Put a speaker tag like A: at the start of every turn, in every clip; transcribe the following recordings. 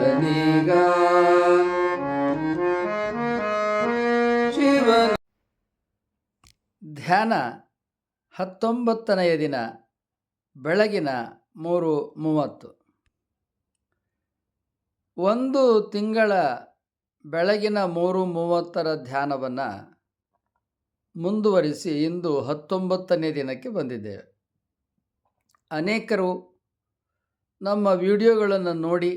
A: ಶಿವನಿಗ ಶಿವನ ಧ್ಯಾನ 19ನೆಯ ದಿನ ಬೆಳಗಿನ 3:30. ಒಂದು ತಿಂಗಳ ಬೆಳಗಿನ 3:30ರ ಧ್ಯಾನವನ್ನು ಮುಂದುವರಿಸಿ ಇಂದು 19ನೇ ದಿನಕ್ಕೆ ಬಂದಿದ್ದೇವೆ. ಅನೇಕರು ನಮ್ಮ ವಿಡಿಯೋಗಳನ್ನು ನೋಡಿ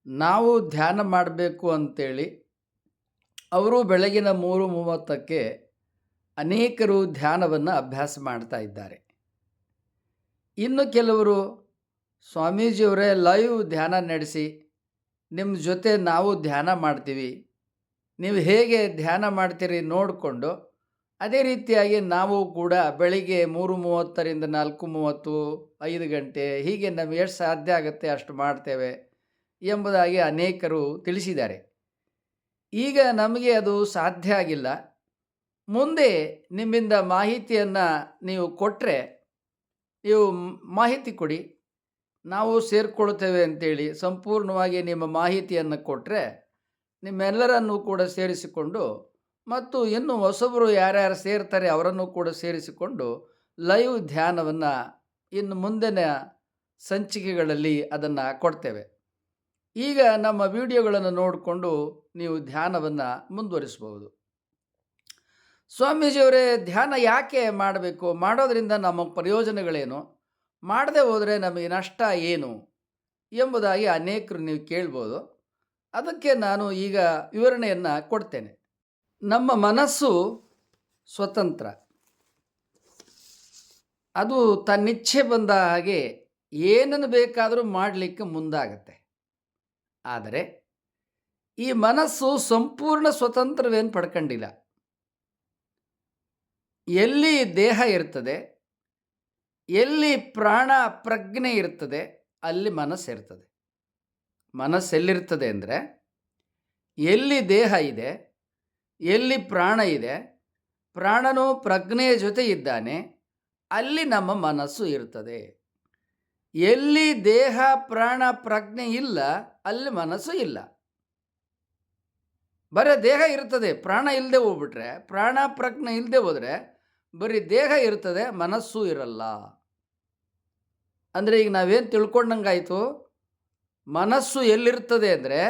A: ನಾವು ಧ್ಯಾನ ಮಾಡಬೇಕು ಅಂತೇಳಿ ಅವರು ಬೆಳಗಿನ 3:30ಕ್ಕೆ ಅನೇಕರು ಧ್ಯಾನವನ್ನು ಅಭ್ಯಾಸ ಮಾಡ್ತಾ ಇದ್ದಾರೆ. ಇನ್ನು ಕೆಲವರು ಸ್ವಾಮೀಜಿಯವರೇ ಲೈವ್ ಧ್ಯಾನ ನಡೆಸಿ ನಿಮ್ಮ ಜೊತೆ ನಾವು ಧ್ಯಾನ ಮಾಡ್ತೀವಿ, ನೀವು ಹೇಗೆ ಧ್ಯಾನ ಮಾಡ್ತೀರಿ ನೋಡಿಕೊಂಡು ಅದೇ ರೀತಿಯಾಗಿ ನಾವು ಕೂಡ ಬೆಳಿಗ್ಗೆ 3:30ರಿಂದ 4:30, 5 ಗಂಟೆ ಹೀಗೆ ನಮಗೆ ಎಷ್ಟು ಸಾಧ್ಯ ಆಗುತ್ತೆ ಅಷ್ಟು ಮಾಡ್ತೇವೆ ಎಂಬುದಾಗಿ ಅನೇಕರು ತಿಳಿಸಿದ್ದಾರೆ. ಈಗ ನಮಗೆ ಅದು ಸಾಧ್ಯ ಆಗಿಲ್ಲ. ಮುಂದೆ ನಿಮ್ಮಿಂದ ಮಾಹಿತಿಯನ್ನು ನೀವು ಕೊಟ್ಟರೆ, ನೀವು ಮಾಹಿತಿ ಕೊಡಿ, ನಾವು ಸೇರಿಕೊಳ್ತೇವೆ ಅಂತೇಳಿ ಸಂಪೂರ್ಣವಾಗಿ ನಿಮ್ಮ ಮಾಹಿತಿಯನ್ನು ಕೊಟ್ಟರೆ ನಿಮ್ಮೆಲ್ಲರನ್ನೂ ಕೂಡ ಸೇರಿಸಿಕೊಂಡು ಮತ್ತು ಇನ್ನು ಹೊಸಬರು ಯಾರ್ಯಾರು ಸೇರ್ತಾರೆ ಅವರನ್ನು ಕೂಡ ಸೇರಿಸಿಕೊಂಡು ಲೈವ್ ಧ್ಯಾನವನ್ನು ಇನ್ನು ಮುಂದಿನ ಸಂಚಿಕೆಗಳಲ್ಲಿ ಅದನ್ನು ಕೊಡ್ತೇವೆ. ಈಗ ನಮ್ಮ ವಿಡಿಯೋಗಳನ್ನು ನೋಡಿಕೊಂಡು ನೀವು ಧ್ಯಾನವನ್ನು ಮುಂದುವರಿಸಬಹುದು. ಸ್ವಾಮೀಜಿಯವರೇ, ಧ್ಯಾನ ಯಾಕೆ ಮಾಡಬೇಕು, ಮಾಡೋದರಿಂದ ನಮ್ಮ ಪ್ರಯೋಜನಗಳೇನು, ಮಾಡದೆ ಹೋದರೆ ನಮಗೆ ನಷ್ಟ ಏನು ಎಂಬುದಾಗಿ ಅನೇಕರು ನೀವು ಕೇಳ್ಬೋದು. ಅದಕ್ಕೆ ನಾನು ಈಗ ವಿವರಣೆಯನ್ನು ಕೊಡ್ತೇನೆ. ನಮ್ಮ ಮನಸ್ಸು ಸ್ವತಂತ್ರ, ಅದು ತನ್ನಿಚ್ಛೆ ಬಂದ ಹಾಗೆ ಏನನ್ನು ಬೇಕಾದರೂ ಮಾಡಲಿಕ್ಕೆ ಮುಂದಾಗತ್ತೆ. ಆದರೆ ಈ ಮನಸ್ಸು ಸಂಪೂರ್ಣ ಸ್ವತಂತ್ರವೇನು ಪಡ್ಕೊಂಡಿಲ್ಲ. ಎಲ್ಲಿ ದೇಹ ಇರ್ತದೆ, ಎಲ್ಲಿ ಪ್ರಾಣ ಪ್ರಜ್ಞೆ ಇರ್ತದೆ, ಅಲ್ಲಿ ಮನಸ್ಸಿರ್ತದೆ. ಮನಸ್ಸೆಲ್ಲಿರ್ತದೆ ಅಂದರೆ, ಎಲ್ಲಿ ದೇಹ ಇದೆ, ಎಲ್ಲಿ ಪ್ರಾಣ ಇದೆ, ಪ್ರಾಣನು ಪ್ರಜ್ಞೆಯ ಜೊತೆ ಇದ್ದಾನೆ, ಅಲ್ಲಿ ನಮ್ಮ ಮನಸ್ಸು ಇರ್ತದೆ. ಎಲ್ಲಿ ದೇಹ ಪ್ರಾಣ ಪ್ರಜ್ಞೆ ಇಲ್ಲ, ಅಲ್ಲಿ ಮನಸ್ಸು ಇಲ್ಲ. ಬರೀ ದೇಹ ಇರ್ತದೆ, ಪ್ರಾಣ ಇಲ್ಲದೆ ಹೋಗ್ಬಿಟ್ರೆ, ಪ್ರಾಣ ಪ್ರಜ್ಞೆ ಇಲ್ಲದೆ ಹೋದರೆ ಬರೀ ದೇಹ ಇರ್ತದೆ, ಮನಸ್ಸು ಇರಲ್ಲ. ಅಂದರೆ ಈಗ ನಾವೇನು ತಿಳ್ಕೊಂಡಂಗಾಯಿತು, ಮನಸ್ಸು ಎಲ್ಲಿರ್ತದೆ ಅಂದರೆ,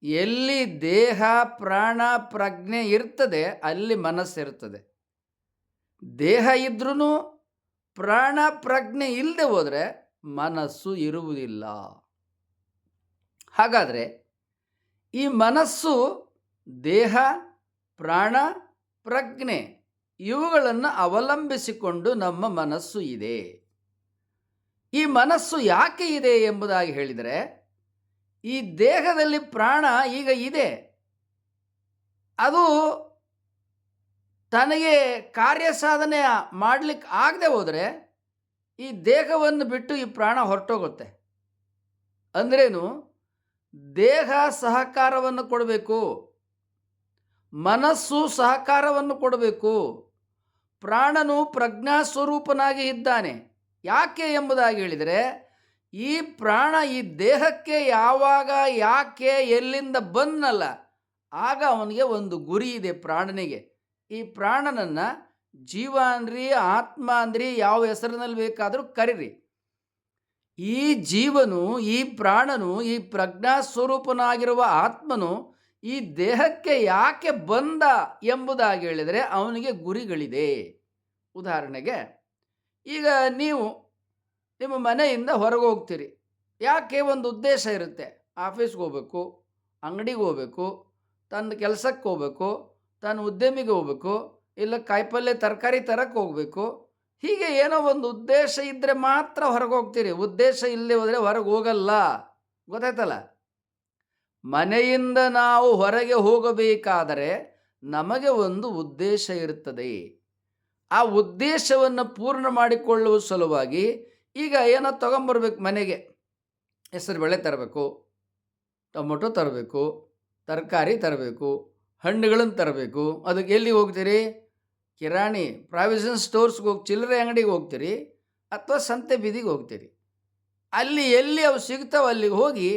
A: ಎಲ್ಲಿ ದೇಹ ಪ್ರಾಣ ಪ್ರಜ್ಞೆ ಇರ್ತದೆ ಅಲ್ಲಿ ಮನಸ್ಸಿರ್ತದೆ. ದೇಹ ಇದ್ರೂ ಪ್ರಾಣ ಪ್ರಜ್ಞೆ ಇಲ್ಲದೆ ಹೋದರೆ ಮನಸ್ಸು ಇರುವುದಿಲ್ಲ. ಹಾಗಾದರೆ ಈ ಮನಸ್ಸು, ದೇಹ, ಪ್ರಾಣ, ಪ್ರಜ್ಞೆ ಇವುಗಳನ್ನು ಅವಲಂಬಿಸಿಕೊಂಡು ನಮ್ಮ ಮನಸ್ಸು ಇದೆ. ಈ ಮನಸ್ಸು ಯಾಕೆ ಇದೆ ಎಂಬುದಾಗಿ ಹೇಳಿದರೆ, ಈ ದೇಹದಲ್ಲಿ ಪ್ರಾಣ ಈಗ ಇದೆ, ಅದು ತನಗೆ ಕಾರ್ಯ ಸಾಧನೆ ಮಾಡಲಿಕ್ಕೆ ಆಗದೆ ಹೋದರೆ ಈ ದೇಹವನ್ನು ಬಿಟ್ಟು ಈ ಪ್ರಾಣ ಹೊರಟೋಗುತ್ತೆ. ಅಂದ್ರೇನು, ದೇಹ ಸಹಕಾರವನ್ನು ಕೊಡಬೇಕು, ಮನಸ್ಸು ಸಹಕಾರವನ್ನು ಕೊಡಬೇಕು. ಪ್ರಾಣನು ಪ್ರಜ್ಞಾ ಸ್ವರೂಪನಾಗಿ ಇದ್ದಾನೆ. ಯಾಕೆ ಎಂಬುದಾಗಿ ಹೇಳಿದರೆ, ಈ ಪ್ರಾಣ ಈ ದೇಹಕ್ಕೆ ಯಾವಾಗ, ಯಾಕೆ, ಎಲ್ಲಿಂದ ಬಂದನಲ್ಲ, ಆಗ ಅವನಿಗೆ ಒಂದು ಗುರಿ ಇದೆ. ಪ್ರಾಣನಿಗೆ, ಈ ಪ್ರಾಣನನ್ನು ಜೀವ ಅಂದ್ರಿ, ಆತ್ಮ ಅಂದ್ರಿ, ಯಾವ ಹೆಸರಿನಲ್ಲಿ ಬೇಕಾದರೂ ಕರೀರಿ. ಈ ಜೀವನು, ಈ ಪ್ರಾಣನು, ಈ ಪ್ರಜ್ಞಾ ಸ್ವರೂಪನಾಗಿರುವ ಆತ್ಮನು ಈ ದೇಹಕ್ಕೆ ಯಾಕೆ ಬಂದ ಎಂಬುದಾಗಿ ಹೇಳಿದರೆ ಅವನಿಗೆ ಗುರಿಗಳಿದೆ. ಉದಾಹರಣೆಗೆ, ಈಗ ನೀವು ನಿಮ್ಮ ಮನೆಯಿಂದ ಹೊರಗೆ ಹೋಗ್ತೀರಿ. ಯಾಕೆ? ಒಂದು ಉದ್ದೇಶ ಇರುತ್ತೆ. ಆಫೀಸ್ಗೆ ಹೋಗಬೇಕು, ಅಂಗಡಿಗೆ ಹೋಗಬೇಕು, ತನ್ನ ಕೆಲಸಕ್ಕೆ ಹೋಗಬೇಕು, ತನ್ನ ಉದ್ಯಮಿಗೆ ಹೋಗಬೇಕು, ಇಲ್ಲ ಕಾಯಿಪಲ್ಯ ತರಕಾರಿ ತರಕ್ಕೆ ಹೋಗಬೇಕು. ಹೀಗೆ ಏನೋ ಒಂದು ಉದ್ದೇಶ ಇದ್ದರೆ ಮಾತ್ರ ಹೊರಗೆ ಹೋಗ್ತೀರಿ. ಉದ್ದೇಶ ಇಲ್ಲದೆ ಹೋದರೆ ಹೊರಗೆ ಹೋಗಲ್ಲ. ಗೊತ್ತಾಯ್ತಲ್ಲ? ಮನೆಯಿಂದ ನಾವು ಹೊರಗೆ ಹೋಗಬೇಕಾದರೆ ನಮಗೆ ಒಂದು ಉದ್ದೇಶ ಇರುತ್ತದೆ. ಆ ಉದ್ದೇಶವನ್ನು ಪೂರ್ಣ ಮಾಡಿಕೊಳ್ಳುವ ಸಲುವಾಗಿ ಈಗ ಏನೋ ತೊಗೊಂಬರ್ಬೇಕು. ಮನೆಗೆ ಹೆಸರುಬೇಳೆ ತರಬೇಕು, ಟೊಮೊಟೊ ತರಬೇಕು, ತರಕಾರಿ ತರಬೇಕು, ಹಣ್ಣುಗಳನ್ನು ತರಬೇಕು. ಅದಕ್ಕೆ ಎಲ್ಲಿ ಹೋಗ್ತೀರಿ? ಕಿರಾಣಿ ಪ್ರಾವಿಷನ್ ಸ್ಟೋರ್ಸ್ಗೆ ಹೋಗಿ, ಚಿಲ್ಲರೆ ಅಂಗಡಿಗೆ ಹೋಗ್ತೀರಿ, ಅಥವಾ ಸಂತೆ ಬೀದಿಗೆ ಹೋಗ್ತೀರಿ. ಅಲ್ಲಿ ಎಲ್ಲಿ ಅವು ಸಿಗ್ತಾವೆ ಅಲ್ಲಿಗೆ ಹೋಗಿ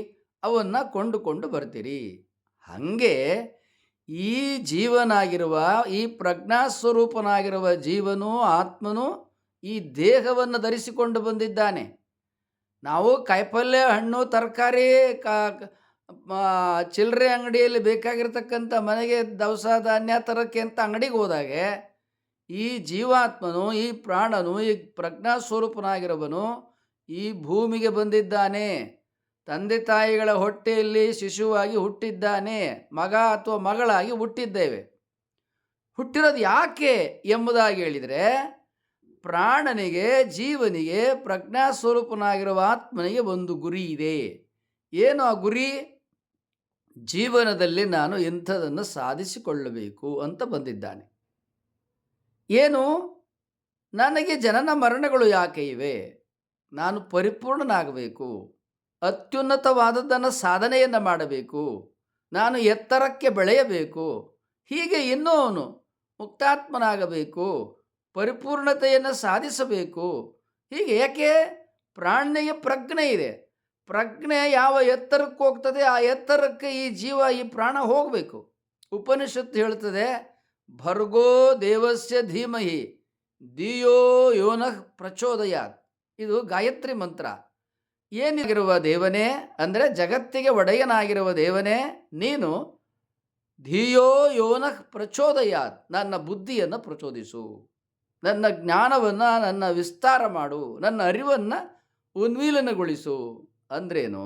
A: ಅವನ್ನು ಕೊಂಡುಕೊಂಡು ಬರ್ತೀರಿ. ಹಾಗೆ ಈ ಜೀವನಾಗಿರುವ, ಈ ಪ್ರಜ್ಞಾಸ್ವರೂಪನಾಗಿರುವ ಜೀವನು, ಆತ್ಮನು ಈ ದೇಹವನ್ನು ಧರಿಸಿಕೊಂಡು ಬಂದಿದ್ದಾನೆ. ನಾವು ಕಾಯಿಪಲ್ಯ, ಹಣ್ಣು, ತರಕಾರಿ, ಚಿಲ್ಲರೆ ಅಂಗಡಿಯಲ್ಲಿ ಬೇಕಾಗಿರ್ತಕ್ಕಂಥ ಮನೆಗೆ ದವಸ ಧಾನ್ಯ ತರಕ್ಕೆ ಅಂತ ಅಂಗಡಿಗೆ ಹೋದಾಗೆ, ಈ ಜೀವಾತ್ಮನು, ಈ ಪ್ರಾಣನು, ಈ ಪ್ರಜ್ಞಾಸ್ವರೂಪನಾಗಿರುವನು ಈ ಭೂಮಿಗೆ ಬಂದಿದ್ದಾನೆ. ತಂದೆ ತಾಯಿಗಳ ಹೊಟ್ಟೆಯಲ್ಲಿ ಶಿಶುವಾಗಿ ಹುಟ್ಟಿದ್ದಾನೆ. ಮಗ ಅಥವಾ ಮಗಳಾಗಿ ಹುಟ್ಟಿದ್ದೇವೆ. ಹುಟ್ಟಿರೋದು ಯಾಕೆ ಎಂಬುದಾಗಿ ಹೇಳಿದರೆ, ಪ್ರಾಣನಿಗೆ, ಜೀವನಿಗೆ, ಪ್ರಜ್ಞಾಸ್ವರೂಪನಾಗಿರುವ ಆತ್ಮನಿಗೆ ಒಂದು ಗುರಿ ಇದೆ. ಏನು ಆ ಗುರಿ? ಜೀವನದಲ್ಲಿ ನಾನು ಇಂಥದನ್ನು ಸಾಧಿಸಿಕೊಳ್ಳಬೇಕು ಅಂತ ಬಂದಿದ್ದಾನೆ. ಏನು? ನನಗೆ ಜನನ ಮರಣಗಳು ಯಾಕೆ ಇವೆ? ನಾನು ಪರಿಪೂರ್ಣನಾಗಬೇಕು, ಅತ್ಯುನ್ನತವಾದದ್ದನ್ನು ಸಾಧನೆಯನ್ನು ಮಾಡಬೇಕು, ನಾನು ಎತ್ತರಕ್ಕೆ ಬೆಳೆಯಬೇಕು, ಹೀಗೆ ಇನ್ನೂ ಅವನು ಮುಕ್ತಾತ್ಮನಾಗಬೇಕು, ಪರಿಪೂರ್ಣತೆಯನ್ನು ಸಾಧಿಸಬೇಕು. ಹೀಗೆ ಯಾಕೆ? ಪ್ರಾಣನಿಗೆ ಪ್ರಜ್ಞೆ ಇದೆ. ಪ್ರಜ್ಞೆ ಯಾವ ಎತ್ತರಕ್ಕೆ ಹೋಗ್ತದೆ ಆ ಎತ್ತರಕ್ಕೆ ಈ ಜೀವ, ಈ ಪ್ರಾಣ ಹೋಗಬೇಕು. ಉಪನಿಷತ್ತು ಹೇಳ್ತದೆ, ಭರ್ಗೋ ದೇವಸ್ಯ ಧೀಮಹಿ ಧಿಯೋ ಯೋನಃ ಪ್ರಚೋದಯಾತ್. ಇದು ಗಾಯತ್ರಿ ಮಂತ್ರ. ಏನಿರುವ ದೇವನೇ ಅಂದರೆ ಜಗತ್ತಿಗೆ ಒಡೆಯನಾಗಿರುವ ದೇವನೇ, ನೀನು ಧಿಯೋ ಯೋನಃ ಪ್ರಚೋದಯಾತ್, ನನ್ನ ಬುದ್ಧಿಯನ್ನು ಪ್ರಚೋದಿಸು, ನನ್ನ ಜ್ಞಾನವನ್ನು ನನ್ನ ವಿಸ್ತಾರ ಮಾಡು, ನನ್ನ ಅರಿವನ್ನು ಉನ್ಮೀಲನಗೊಳಿಸು. ಅಂದ್ರೇನು?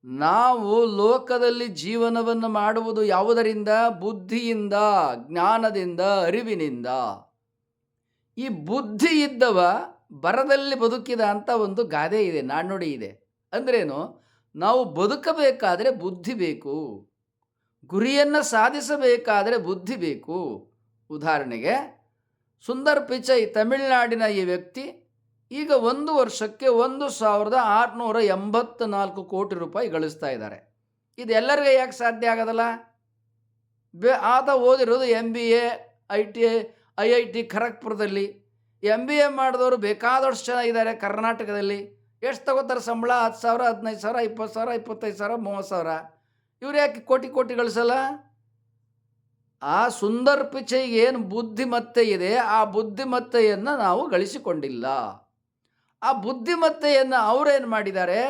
A: ನಾವು ಲೋಕದಲ್ಲಿ ಜೀವನವನ್ನು ಮಾಡುವುದು ಯಾವುದರಿಂದ? ಬುದ್ಧಿಯಿಂದ, ಜ್ಞಾನದಿಂದ, ಅರಿವಿನಿಂದ. ಈ ಬುದ್ಧಿ ಇದ್ದವ ಬರದಲ್ಲಿ ಬದುಕಿದ ಅಂತ ಒಂದು ಗಾದೆ ಇದೆ, ನಾಣ್ಣುಡಿ ಇದೆ. ಅಂದ್ರೇನು? ನಾವು ಬದುಕಬೇಕಾದರೆ ಬುದ್ಧಿ ಬೇಕು, ಗುರಿಯನ್ನು ಸಾಧಿಸಬೇಕಾದರೆ ಬುದ್ಧಿ ಬೇಕು. ಉದಾಹರಣೆಗೆ ಸುಂದರ್ ಪಿಚೈ, ತಮಿಳುನಾಡಿನ ಈ ವ್ಯಕ್ತಿ ಈಗ 1 ವರ್ಷಕ್ಕೆ 1,684 ಕೋಟಿ ರೂಪಾಯಿ ಗಳಿಸ್ತಾ ಇದ್ದಾರೆ. ಇದೆಲ್ಲರಿಗೂ ಯಾಕೆ ಸಾಧ್ಯ ಆಗೋದಲ್ಲ? ಆತ ಓದಿರೋದು MBA, IIT ಖರಗ್ಪುರದಲ್ಲಿ. MBA ಮಾಡಿದವರು ಬೇಕಾದಷ್ಟು ಜನ ಇದ್ದಾರೆ ಕರ್ನಾಟಕದಲ್ಲಿ. ಎಷ್ಟು ತಗೋತಾರೆ ಸಂಬಳ? 10,000, 15,000, 20,000, 25,000, 30,000. ಇವ್ರು ಯಾಕೆ ಕೋಟಿ ಕೋಟಿ ಗಳಿಸಲ್ಲ? ಆ ಸುಂದರ್ ಪಿಚೈಗೆ ಏನು ಬುದ್ಧಿಮತ್ತೆ ಇದೆ, ಆ ಬುದ್ಧಿಮತ್ತೆಯನ್ನು ನಾವು ಗಳಿಸಿಕೊಂಡಿಲ್ಲ. ಆ ಬುದ್ಧಿಮತ್ತೆಯನ್ನು ಅವರೇನು ಮಾಡಿದ್ದಾರೆ?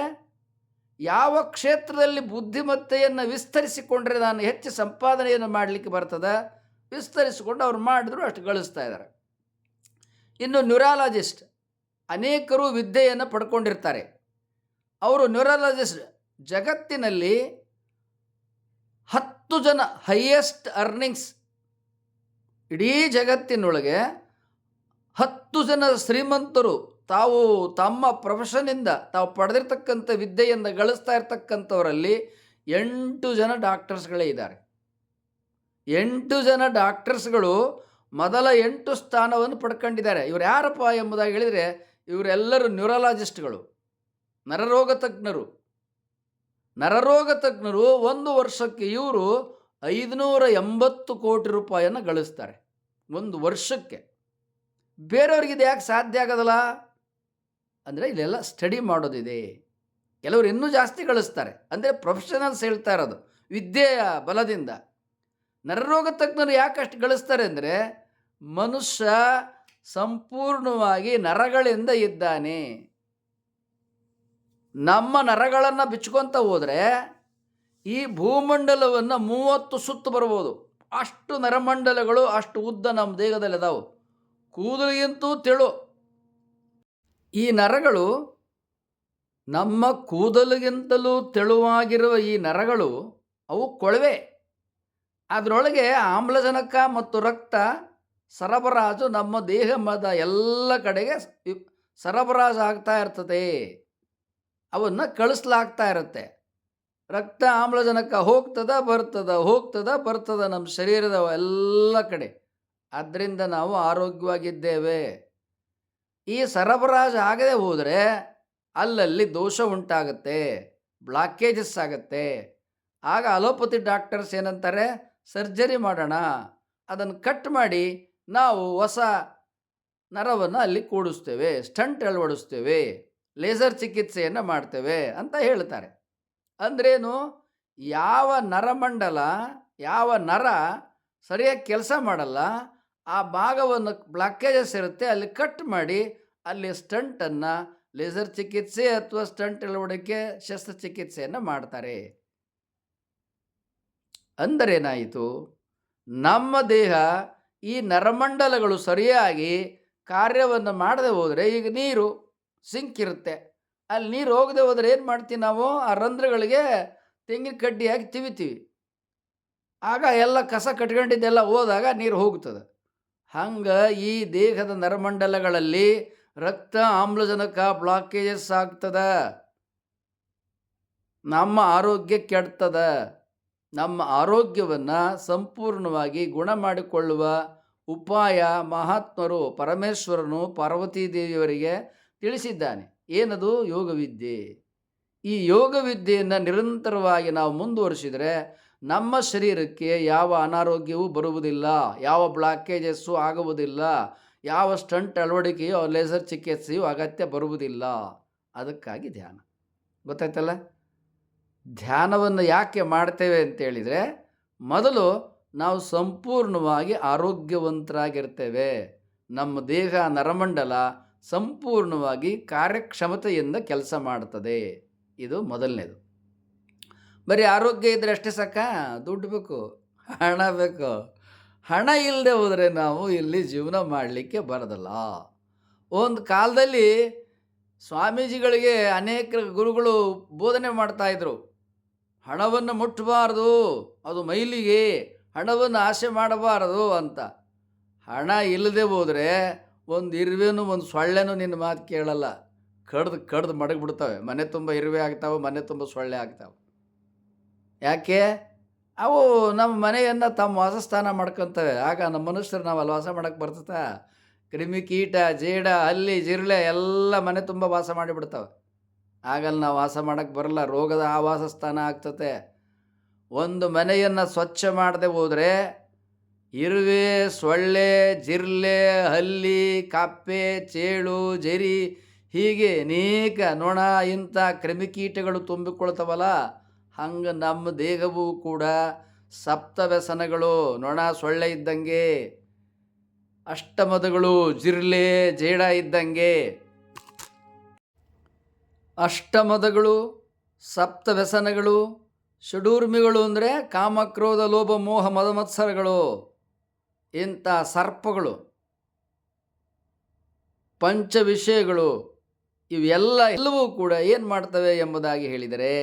A: ಯಾವ ಕ್ಷೇತ್ರದಲ್ಲಿ ಬುದ್ಧಿಮತ್ತೆಯನ್ನು ವಿಸ್ತರಿಸಿಕೊಂಡ್ರೆ ನಾನು ಹೆಚ್ಚು ಸಂಪಾದನೆಯನ್ನು ಮಾಡಲಿಕ್ಕೆ ಬರ್ತದೆ, ವಿಸ್ತರಿಸಿಕೊಂಡು ಅವ್ರು ಮಾಡಿದ್ರು ಅಷ್ಟು ಗಳಿಸ್ತಾ ಇದ್ದಾರೆ. ಇನ್ನು ನ್ಯೂರಾಲಜಿಸ್ಟ್, ಅನೇಕರು ವಿದ್ಯೆಯನ್ನು ಪಡ್ಕೊಂಡಿರ್ತಾರೆ. ಅವರು ನ್ಯೂರಾಲಜಿಸ್ಟ್ ಜಗತ್ತಿನಲ್ಲಿ 10 ಜನ ಹೈಯೆಸ್ಟ್ ಅರ್ನಿಂಗ್ಸ್, ಇಡೀ ಜಗತ್ತಿನೊಳಗೆ 10 ಜನ ಶ್ರೀಮಂತರು ತಾವು ತಮ್ಮ ಪ್ರೊಫೆಷನ್ನಿಂದ ತಾವು ಪಡೆದಿರ್ತಕ್ಕಂಥ ವಿದ್ಯೆಯಿಂದ ಗಳಿಸ್ತಾ ಇರ್ತಕ್ಕಂಥವರಲ್ಲಿ 8 ಜನ ಡಾಕ್ಟರ್ಸ್ಗಳೇ ಇದ್ದಾರೆ. 8 ಜನ ಡಾಕ್ಟರ್ಸ್ಗಳು ಮೊದಲ 8 ಸ್ಥಾನವನ್ನು ಪಡ್ಕೊಂಡಿದ್ದಾರೆ. ಇವರು ಯಾರಪ್ಪ ಎಂಬುದಾಗಿ ಹೇಳಿದರೆ, ಇವರೆಲ್ಲರೂ ನ್ಯೂರಾಲಜಿಸ್ಟ್ಗಳು, ನರರೋಗ ತಜ್ಞರು. ನರರೋಗ ತಜ್ಞರು 1 ವರ್ಷಕ್ಕೆ ಇವರು 580 ಕೋಟಿ ರೂಪಾಯಿಯನ್ನು ಗಳಿಸ್ತಾರೆ 1 ವರ್ಷಕ್ಕೆ. ಬೇರೆಯವ್ರಿಗೆ ಇದು ಯಾಕೆ ಸಾಧ್ಯ ಆಗೋದಲ್ಲ ಅಂದರೆ, ಇಲ್ಲೆಲ್ಲ ಸ್ಟಡಿ ಮಾಡೋದಿದೆ. ಕೆಲವರು ಇನ್ನೂ ಜಾಸ್ತಿ ಗಳಿಸ್ತಾರೆ. ಅಂದರೆ ಪ್ರೊಫೆಷನಲ್ಸ್ ಹೇಳ್ತಾ ಇರೋದು, ವಿದ್ಯೆಯ ಬಲದಿಂದ. ನರರೋಗ ತಜ್ಞರು ಯಾಕಷ್ಟು ಗಳಿಸ್ತಾರೆ ಅಂದರೆ, ಮನುಷ್ಯ ಸಂಪೂರ್ಣವಾಗಿ ನರಗಳಿಂದ ಇದ್ದಾನೆ. ನಮ್ಮ ನರಗಳನ್ನು ಬಿಚ್ಕೊತ ಹೋದರೆ ಈ ಭೂಮಂಡಲವನ್ನು 30 ಸುತ್ತು ಬರ್ಬೋದು. ಅಷ್ಟು ನರಮಂಡಲಗಳು, ಅಷ್ಟು ಉದ್ದ ನಮ್ಮ ದೇಹದಲ್ಲಿ ಅದಾವು. ಕೂದಲಿಗಿಂತೂ ತೆಳು. ಈ ನರಗಳು, ನಮ್ಮ ಕೂದಲಿಗಿಂತಲೂ ತೆಳುವಾಗಿರುವ ಈ ನರಗಳು, ಅವು ಕೊಳವೆ. ಅದರೊಳಗೆ ಆಮ್ಲಜನಕ ಮತ್ತು ರಕ್ತ ಸರಬರಾಜು ನಮ್ಮ ದೇಹದ ಎಲ್ಲ ಕಡೆಗೆ ಸರಬರಾಜು ಆಗ್ತಾ ಇರ್ತದೆ. ಅವನ್ನು ಕಳಿಸ್ಲಾಗ್ತಾ ಇರುತ್ತೆ. ರಕ್ತ, ಆಮ್ಲಜನಕ ಹೋಗ್ತದ ಬರ್ತದ ನಮ್ಮ ಶರೀರದ ಎಲ್ಲ ಕಡೆ. ಆದ್ದರಿಂದ ನಾವು ಆರೋಗ್ಯವಾಗಿದ್ದೇವೆ. ಈ ಸರಬರಾಜು ಆಗದೆ ಹೋದರೆ ಅಲ್ಲಲ್ಲಿ ದೋಷ ಉಂಟಾಗುತ್ತೆ, ಬ್ಲಾಕೇಜಸ್ ಆಗುತ್ತೆ. ಆಗ ಅಲೋಪತಿ ಡಾಕ್ಟರ್ಸ್ ಏನಂತಾರೆ? ಸರ್ಜರಿ ಮಾಡೋಣ, ಅದನ್ನು ಕಟ್ ಮಾಡಿ ನಾವು ಹೊಸ ನರವನ್ನು ಅಲ್ಲಿ ಕೂಡಿಸ್ತೇವೆ, ಸ್ಟಂಟ್ ಅಳವಡಿಸ್ತೇವೆ, ಲೇಸರ್ ಚಿಕಿತ್ಸೆಯನ್ನು ಮಾಡ್ತೇವೆ ಅಂತ ಹೇಳ್ತಾರೆ. ಅಂದ್ರೇನು? ಯಾವ ನರಮಂಡಲ, ಯಾವ ನರ ಸರಿಯಾಗಿ ಕೆಲಸ ಮಾಡಲ್ಲ, ಆ ಭಾಗವನ್ನು ಬ್ಲಾಕೇಜಸ್ ಇರುತ್ತೆ ಅಲ್ಲಿ ಕಟ್ ಮಾಡಿ ಅಲ್ಲಿ ಸ್ಟಂಟನ್ನು, ಲೇಸರ್ ಚಿಕಿತ್ಸೆ ಅಥವಾ ಸ್ಟಂಟ್ ಅಳವಡಿಕೆ ಶಸ್ತ್ರಚಿಕಿತ್ಸೆಯನ್ನು ಮಾಡ್ತಾರೆ. ಅಂದರೇನಾಯಿತು? ನಮ್ಮ ದೇಹ ಈ ನರಮಂಡಲಗಳು ಸರಿಯಾಗಿ ಕಾರ್ಯವನ್ನು ಮಾಡದೆ ಹೋದರೆ, ಈಗ ನೀರು ಸಿಂಕ್ ಇರುತ್ತೆ, ಅಲ್ಲಿ ನೀರು ಹೋಗದೆ ಹೋದರೆ ಏನು ಮಾಡ್ತೀವಿ ನಾವು? ಆ ರಂಧ್ರಗಳಿಗೆ ತೆಂಗಿನ ಕಡ್ಡಿಯಾಗಿ ತಿವಿತೀವಿ. ಆಗ ಎಲ್ಲ ಕಸ ಕಟ್ಕೊಂಡಿದ್ದೆಲ್ಲ ಹೋದಾಗ ನೀರು ಹೋಗ್ತದೆ. ಹಂಗೆ ಈ ದೇಹದ ನರಮಂಡಲಗಳಲ್ಲಿ ರಕ್ತ ಆಮ್ಲಜನಕ ಬ್ಲಾಕೇಜಸ್ ಆಗ್ತದ, ನಮ್ಮ ಆರೋಗ್ಯ ಕೆಡ್ತದ. ನಮ್ಮ ಆರೋಗ್ಯವನ್ನು ಸಂಪೂರ್ಣವಾಗಿ ಗುಣ ಮಾಡಿಕೊಳ್ಳುವ ಉಪಾಯ ಮಹಾತ್ಮರು ಪರಮೇಶ್ವರನು ಪಾರ್ವತೀ ದೇವಿಯವರಿಗೆ ತಿಳಿಸಿದ್ದಾನೆ. ಏನದು? ಯೋಗವಿದ್ಯೆ. ಈ ಯೋಗವಿದ್ಯೆಯನ್ನು ನಿರಂತರವಾಗಿ ನಾವು ಮುಂದುವರಿಸಿದರೆ ನಮ್ಮ ಶರೀರಕ್ಕೆ ಯಾವ ಅನಾರೋಗ್ಯವೂ ಬರುವುದಿಲ್ಲ, ಯಾವ ಬ್ಲಾಕೇಜಸ್ಸು ಆಗುವುದಿಲ್ಲ, ಯಾವ ಸ್ಟಂಟ್ ಅಳವಡಿಕೆಯೋ ಲೇಸರ್ ಚಿಕಿತ್ಸೆಯೂ ಅಗತ್ಯ ಬರುವುದಿಲ್ಲ. ಅದಕ್ಕಾಗಿ ಧ್ಯಾನ. ಗೊತ್ತಾಯ್ತಲ್ಲ? ಧ್ಯಾನವನ್ನು ಯಾಕೆ ಮಾಡ್ತೇವೆ ಅಂತೇಳಿದರೆ, ಮೊದಲು ನಾವು ಸಂಪೂರ್ಣವಾಗಿ ಆರೋಗ್ಯವಂತರಾಗಿರ್ತೇವೆ, ನಮ್ಮ ದೇಹ ನರಮಂಡಲ ಸಂಪೂರ್ಣವಾಗಿ ಕಾರ್ಯಕ್ಷಮತೆಯಿಂದ ಕೆಲಸ ಮಾಡ್ತದೆ. ಇದು ಮೊದಲನೇದು. ಬರೀ ಆರೋಗ್ಯ ಇದ್ದರೆ ಅಷ್ಟೇ ಸಾಕ? ದುಡ್ಡು ಬೇಕು, ಹಣ ಬೇಕು. ಹಣ ಇಲ್ಲದೆ ಹೋದರೆ ನಾವು ಇಲ್ಲಿ ಜೀವನ ಮಾಡಲಿಕ್ಕೆ ಬರೋದಲ್ಲ. ಒಂದು ಕಾಲದಲ್ಲಿ ಸ್ವಾಮೀಜಿಗಳಿಗೆ ಅನೇಕ ಗುರುಗಳು ಬೋಧನೆ ಮಾಡ್ತಾಯಿದ್ರು, ಹಣವನ್ನು ಮುಟ್ಟಬಾರ್ದು, ಅದು ಮೈಲಿಗೆ, ಹಣವನ್ನು ಆಸೆ ಮಾಡಬಾರದು ಅಂತ. ಹಣ ಇಲ್ಲದೆ ಹೋದರೆ ಒಂದು ಇರುವೆನೂ ಒಂದು ಸೊಳ್ಳೆನೂ ನಿನ್ನ ಮಾತು ಕೇಳಲ್ಲ, ಕಡ್ದು ಮಡಗಿಬಿಡ್ತವೆ. ಮನೆ ತುಂಬ ಇರುವೆ ಆಗ್ತಾವೆ, ಮನೆ ತುಂಬ ಸೊಳ್ಳೆ ಆಗ್ತಾವೆ. ಯಾಕೆ? ಅವು ನಮ್ಮ ಮನೆಯನ್ನು ತಮ್ಮ ವಾಸಸ್ಥಾನ ಮಾಡ್ಕೊತವೆ. ಆಗ ನಮ್ಮ ಮನುಷ್ಯರು ನಾವು ಅಲ್ಲಿ ವಾಸ ಮಾಡೋಕ್ಕೆ ಬರ್ತದ? ಕ್ರಿಮಿ ಕೀಟ ಜೇಡ ಹಲ್ಲಿ ಜಿರಳೆ ಎಲ್ಲ ಮನೆ ತುಂಬ ವಾಸ ಮಾಡಿಬಿಡ್ತವೆ. ಆಗಲ್ಲಿ ನಾವು ವಾಸ ಮಾಡೋಕ್ಕೆ ಬರಲ್ಲ, ರೋಗದ ಆವಾಸಸ್ಥಾನ ಆಗ್ತತೆ. ಒಂದು ಮನೆಯನ್ನು ಸ್ವಚ್ಛ ಮಾಡದೆ ಹೋದರೆ ಇರುವೆ, ಸೊಳ್ಳೆ, ಜಿರ್ಲೆ, ಹಲ್ಲಿ, ಕಪ್ಪೆ, ಚೇಳು, ಜರಿ, ಹೀಗೆ ಅನೇಕ ನೊಣ ಇಂಥ ಕ್ರಿಮಿಕೀಟಗಳು ತುಂಬಿಕೊಳ್ತವಲ್ಲ, ಹಂಗೆ ನಮ್ಮ ದೇಹವೂ ಕೂಡ ಸಪ್ತ ವ್ಯಸನಗಳು, ನೊಣ ಸೊಳ್ಳೆ ಇದ್ದಂಗೆ, ಅಷ್ಟಮದಗಳು ಜಿರ್ಲೆ ಜೇಡ ಇದ್ದಂಗೆ. ಅಷ್ಟಮದಗಳು, ಸಪ್ತ ವ್ಯಸನಗಳು, ಷಡೂರ್ಮಿಗಳು ಅಂದರೆ ಕಾಮಕ್ರೋಧ ಲೋಭ ಮೋಹ ಮದಮತ್ಸರಗಳು, ಇಂಥ ಸರ್ಪಗಳು, ಪಂಚ ವಿಷಯಗಳು, ಎಲ್ಲವೂ ಕೂಡ ಏನು ಮಾಡ್ತವೆ ಎಂಬುದಾಗಿ ಹೇಳಿದರೆ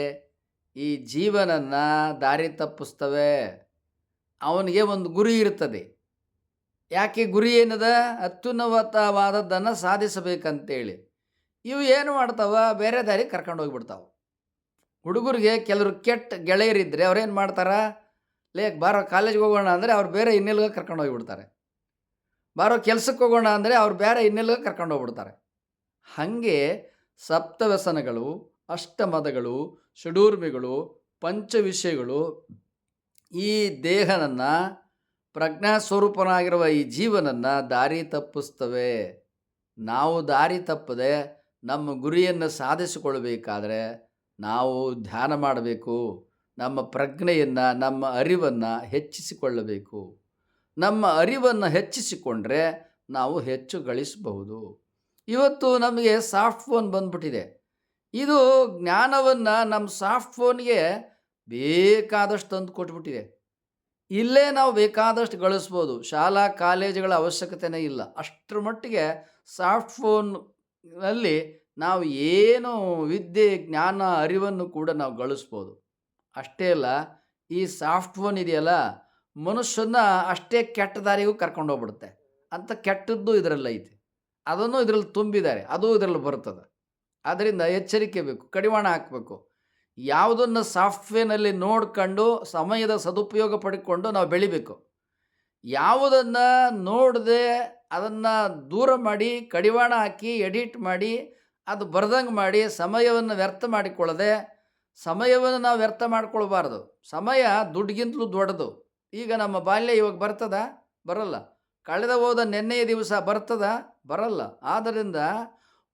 A: ಈ ಜೀವನನ್ನು ದಾರಿ ತಪ್ಪಿಸ್ತವೆ. ಅವನಿಗೆ ಒಂದು ಗುರಿ ಇರ್ತದೆ. ಯಾಕೆ ಗುರಿ ಏನದ? ಅತ್ಯುನ್ನತವಾದದ್ದನ್ನು ಸಾಧಿಸಬೇಕಂತೇಳಿ. ಇವು ಏನು ಮಾಡ್ತಾವ? ಬೇರೆ ದಾರಿ ಕರ್ಕೊಂಡು ಹೋಗಿಬಿಡ್ತಾವೆ. ಹುಡುಗರಿಗೆ ಕೆಲವರು ಕೆಟ್ಟ ಗೆಳೆಯರಿದ್ದರೆ ಅವ್ರೇನು ಮಾಡ್ತಾರೆ? ಬಾರೋ ಕಾಲೇಜ್ಗೆ ಹೋಗೋಣ ಅಂದರೆ ಅವ್ರು ಬೇರೆ ಇನ್ನೆಲ್ಗ ಕರ್ಕೊಂಡು ಹೋಗಿಬಿಡ್ತಾರೆ. ಬಾರೋ ಕೆಲ್ಸಕ್ಕೆ ಹೋಗೋಣ ಅಂದರೆ ಅವ್ರು ಬೇರೆ ಇನ್ನೆಲ್ಗ ಕರ್ಕೊಂಡು ಹೋಗ್ಬಿಡ್ತಾರೆ. ಹಾಗೆ ಸಪ್ತವ್ಯಸನಗಳು, ಅಷ್ಟಮದಗಳು, ಷಡೂರ್ಮಿಗಳು, ಪಂಚವಿಷಯಗಳು ಈ ದೇಹನನ್ನು, ಪ್ರಜ್ಞಾಸ್ವರೂಪನಾಗಿರುವ ಈ ಜೀವನನ್ನು ದಾರಿ ತಪ್ಪಿಸ್ತವೆ. ನಾವು ದಾರಿ ತಪ್ಪದೆ ನಮ್ಮ ಗುರಿಯನ್ನು ಸಾಧಿಸಿಕೊಳ್ಳಬೇಕಾದ್ರೆ ನಾವು ಧ್ಯಾನ ಮಾಡಬೇಕು. ನಮ್ಮ ಪ್ರಜ್ಞೆಯನ್ನು, ನಮ್ಮ ಅರಿವನ್ನು ಹೆಚ್ಚಿಸಿಕೊಳ್ಳಬೇಕು. ನಮ್ಮ ಅರಿವನ್ನು ಹೆಚ್ಚಿಸಿಕೊಂಡ್ರೆ ನಾವು ಹೆಚ್ಚು ಗಳಿಸಬಹುದು. ಇವತ್ತು ನಮಗೆ ಸಾಫ್ಟ್ ಫೋನ್ ಬಂದ್ಬಿಟ್ಟಿದೆ. ಇದು ಜ್ಞಾನವನ್ನು ನಮ್ಮ ಸಾಫ್ಟ್ ಫೋನ್ಗೆ ಬೇಕಾದಷ್ಟು ತಂದು ಕೊಟ್ಬಿಟ್ಟಿದೆ. ಇಲ್ಲೇ ನಾವು ಬೇಕಾದಷ್ಟು ಗಳಿಸ್ಬೋದು. ಶಾಲಾ ಕಾಲೇಜುಗಳ ಅವಶ್ಯಕತೆಯೇ ಇಲ್ಲ. ಅಷ್ಟರ ಮಟ್ಟಿಗೆ ಸಾಫ್ಟ್ ಫೋನ್ನಲ್ಲಿ ನಾವು ಏನು ವಿದ್ಯೆ, ಜ್ಞಾನ, ಅರಿವನ್ನು ಕೂಡ ನಾವು ಗಳಿಸ್ಬೋದು. ಅಷ್ಟೇ ಅಲ್ಲ, ಈ ಸಾಫ್ಟ್ ಫೋನ್ ಇದೆಯಲ್ಲ, ಮನುಷ್ಯನ ಅಷ್ಟೇ ಕೆಟ್ಟ ದಾರಿಗೂ ಕರ್ಕೊಂಡು ಹೋಗ್ಬಿಡುತ್ತೆ. ಅಂಥ ಕೆಟ್ಟದ್ದು ಇದರಲ್ಲಿ ಐತೆ, ಅದನ್ನು ಇದರಲ್ಲಿ ತುಂಬಿದ್ದಾರೆ, ಅದು ಇದರಲ್ಲಿ ಬರ್ತದೆ. ಆದ್ದರಿಂದ ಎಚ್ಚರಿಕೆ ಬೇಕು, ಕಡಿವಾಣ ಹಾಕಬೇಕು. ಯಾವುದನ್ನು ಸಾಫ್ಟ್ವೇರ್ನಲ್ಲಿ ನೋಡ್ಕೊಂಡು ಸಮಯದ ಸದುಪಯೋಗ ಪಡ್ಕೊಂಡು ನಾವು ಬೆಳಿಬೇಕು. ಯಾವುದನ್ನು ನೋಡದೆ ಅದನ್ನು ದೂರ ಮಾಡಿ, ಕಡಿವಾಣ ಹಾಕಿ, ಎಡಿಟ್ ಮಾಡಿ, ಅದು ಬರ್ದಂಗೆ ಮಾಡಿ ಸಮಯವನ್ನು ವ್ಯರ್ಥ ಮಾಡಿಕೊಳ್ಳದೆ, ಸಮಯವನ್ನು ನಾವು ವ್ಯರ್ಥ ಮಾಡ್ಕೊಳ್ಬಾರ್ದು. ಸಮಯ ದುಡ್ಡಿಗಿಂತಲೂ ದೊಡ್ಡದು. ಈಗ ನಮ್ಮ ಬಾಲ್ಯ ಇವಾಗ ಬರ್ತದ? ಬರಲ್ಲ. ಕಳೆದ ಹೋದ ನೆನ್ನೆಯ ದಿವಸ ಬರ್ತದ? ಬರಲ್ಲ. ಆದ್ದರಿಂದ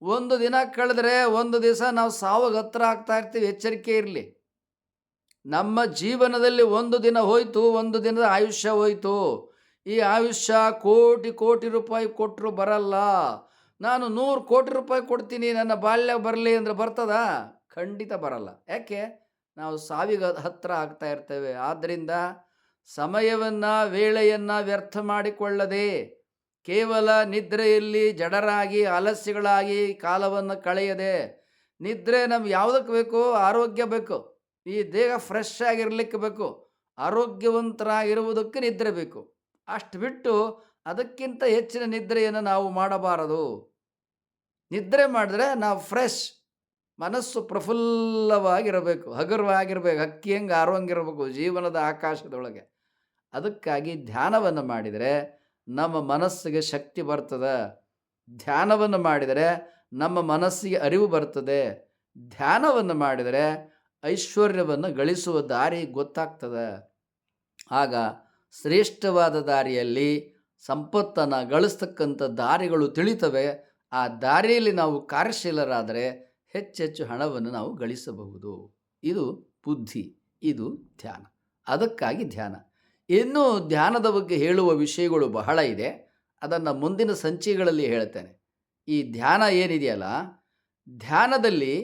A: ಒಂದು ದಿನ ಕಳೆದ್ರೆ ಒಂದು ದಿವಸ ನಾವು ಸಾವಿಗೆ ಹತ್ರ ಆಗ್ತಾ ಇರ್ತೀವಿ. ಎಚ್ಚರಿಕೆ ಇರಲಿ. ನಮ್ಮ ಜೀವನದಲ್ಲಿ ಒಂದು ದಿನ ಹೋಯಿತು, ಒಂದು ದಿನದ ಆಯುಷ್ಯ ಹೋಯಿತು. ಈ ಆಯುಷ್ಯ ಕೋಟಿ ಕೋಟಿ ರೂಪಾಯಿ ಕೊಟ್ಟರು ಬರಲ್ಲ. ನಾನು 100 ಕೋಟಿ ರೂಪಾಯಿ ಕೊಡ್ತೀನಿ, ನನ್ನ ಬಾಲ್ಯ ಬರಲಿ ಅಂದರೆ ಬರ್ತದಾ? ಖಂಡಿತ ಬರಲ್ಲ. ಯಾಕೆ? ನಾವು ಸಾವಿಗೆ ಹತ್ತಿರ ಆಗ್ತಾ ಇರ್ತೇವೆ. ಆದ್ದರಿಂದ ಸಮಯವನ್ನು, ವೇಳೆಯನ್ನು ವ್ಯರ್ಥ ಮಾಡಿಕೊಳ್ಳದೆ ಕೇವಲ ನಿದ್ರೆಯಲ್ಲಿ ಜಡರಾಗಿ ಆಲಸ್ಯಗಳಾಗಿ ಕಾಲವನ್ನು ಕಳೆಯದೆ, ನಿದ್ರೆ ನಮ್ಗೆ ಯಾವುದಕ್ಕೆ ಬೇಕು? ಆರೋಗ್ಯ ಬೇಕು. ಈ ದೇಹ ಫ್ರೆಶ್ ಆಗಿರಲಿಕ್ಕೆ ಬೇಕು. ಆರೋಗ್ಯವಂತರಾಗಿರುವುದಕ್ಕೆ ನಿದ್ರೆ ಬೇಕು. ಅಷ್ಟು ಬಿಟ್ಟು ಅದಕ್ಕಿಂತ ಹೆಚ್ಚಿನ ನಿದ್ರೆಯನ್ನು ನಾವು ಮಾಡಬಾರದು. ನಿದ್ರೆ ಮಾಡಿದ್ರೆ ನಾವು ಫ್ರೆಶ್, ಮನಸ್ಸು ಪ್ರಫುಲ್ಲವಾಗಿರಬೇಕು, ಹಗುರವಾಗಿರಬೇಕು, ಹಕ್ಕಿ ಹೆಂಗೆ ಹಾರುವಂಗಿರಬೇಕು ಜೀವನದ ಆಕಾಶದೊಳಗೆ. ಅದಕ್ಕಾಗಿ ಧ್ಯಾನವನ್ನು ಮಾಡಿದರೆ ನಮ್ಮ ಮನಸ್ಸಿಗೆ ಶಕ್ತಿ ಬರ್ತದೆ. ಧ್ಯಾನವನ್ನು ಮಾಡಿದರೆ ನಮ್ಮ ಮನಸ್ಸಿಗೆ ಅರಿವು ಬರ್ತದೆ. ಧ್ಯಾನವನ್ನು ಮಾಡಿದರೆ ಐಶ್ವರ್ಯವನ್ನು ಗಳಿಸುವ ದಾರಿ ಗೊತ್ತಾಗ್ತದೆ. ಆಗ ಶ್ರೇಷ್ಠವಾದ ದಾರಿಯಲ್ಲಿ ಸಂಪತ್ತನ್ನು ಗಳಿಸ್ತಕ್ಕಂಥ ದಾರಿಗಳು ತಿಳಿತವೆ. ಆ ದಾರಿಯಲ್ಲಿ ನಾವು ಕಾರ್ಯಶೀಲರಾದರೆ ಹೆಚ್ಚೆಚ್ಚು ಹಣವನ್ನು ನಾವು ಗಳಿಸಬಹುದು. ಇದು ಬುದ್ಧಿ, ಇದು ಧ್ಯಾನ. ಅದಕ್ಕಾಗಿ ಧ್ಯಾನ. ಇನ್ನೂ ಧ್ಯಾನದ ಬಗ್ಗೆ ಹೇಳುವ ವಿಷಯಗಳು ಬಹಳ ಇದೆ. ಅದನ್ನು ಮುಂದಿನ ಸಂಚಿಕೆಗಳಲ್ಲಿ ಹೇಳ್ತೇನೆ. ಈ ಧ್ಯಾನ ಏನಿದೆಯಲ್ಲ, ಧ್ಯಾನದಲ್ಲಿ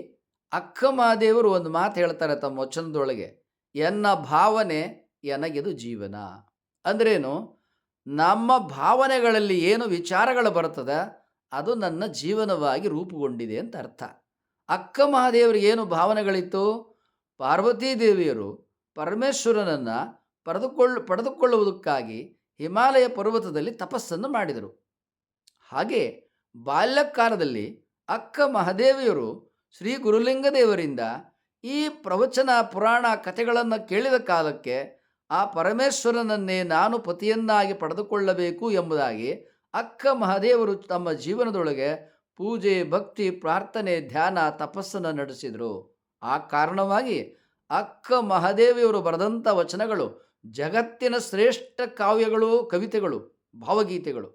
A: ಅಕ್ಕಮಹಾದೇವರು ಒಂದು ಮಾತು ಹೇಳ್ತಾರೆ ತಮ್ಮ ವಚನದೊಳಗೆ, ಎನ್ನ ಭಾವನೆ ಎನಗಿದು ಜೀವನ. ಅಂದ್ರೇನು? ನಮ್ಮ ಭಾವನೆಗಳಲ್ಲಿ ಏನು ವಿಚಾರಗಳು ಬರ್ತದೆ ಅದು ನನ್ನ ಜೀವನವಾಗಿ ರೂಪುಗೊಂಡಿದೆ ಅಂತ ಅರ್ಥ. ಅಕ್ಕ ಮಹಾದೇವರಿಗೆ ಏನು ಭಾವನೆಗಳಿತ್ತು? ಪಾರ್ವತೀ ದೇವಿಯರು ಪರಮೇಶ್ವರನನ್ನು ಪಡೆದುಕೊಳ್ಳುವುದಕ್ಕಾಗಿ ಹಿಮಾಲಯ ಪರ್ವತದಲ್ಲಿ ತಪಸ್ಸನ್ನು ಮಾಡಿದರು. ಹಾಗೆ ಬಾಲ್ಯಕಾಲದಲ್ಲಿ ಅಕ್ಕ ಮಹಾದೇವಿಯರು ಶ್ರೀ ಗುರುಲಿಂಗದೇವರಿಂದ ಈ ಪ್ರವಚನ ಪುರಾಣ ಕಥೆಗಳನ್ನು ಕೇಳಿದ ಕಾಲಕ್ಕೆ ಆ ಪರಮೇಶ್ವರನನ್ನೇ ನಾನು ಪತಿಯನ್ನಾಗಿ ಪಡೆದುಕೊಳ್ಳಬೇಕು ಎಂಬುದಾಗಿ ಅಕ್ಕ ಮಹಾದೇವರು ತಮ್ಮ ಜೀವನದೊಳಗೆ ಪೂಜೆ, ಭಕ್ತಿ, ಪ್ರಾರ್ಥನೆ, ಧ್ಯಾನ, ತಪಸ್ಸನ್ನು ನಡೆಸಿದರು. ಆ ಕಾರಣವಾಗಿ ಅಕ್ಕ ಮಹಾದೇವಿಯವರು ಬರೆದಂಥ ವಚನಗಳು ಜಗತ್ತಿನ ಶ್ರೇಷ್ಠ ಕಾವ್ಯಗಳು, ಕವಿತೆಗಳು, ಭಾವಗೀತೆಗಳು.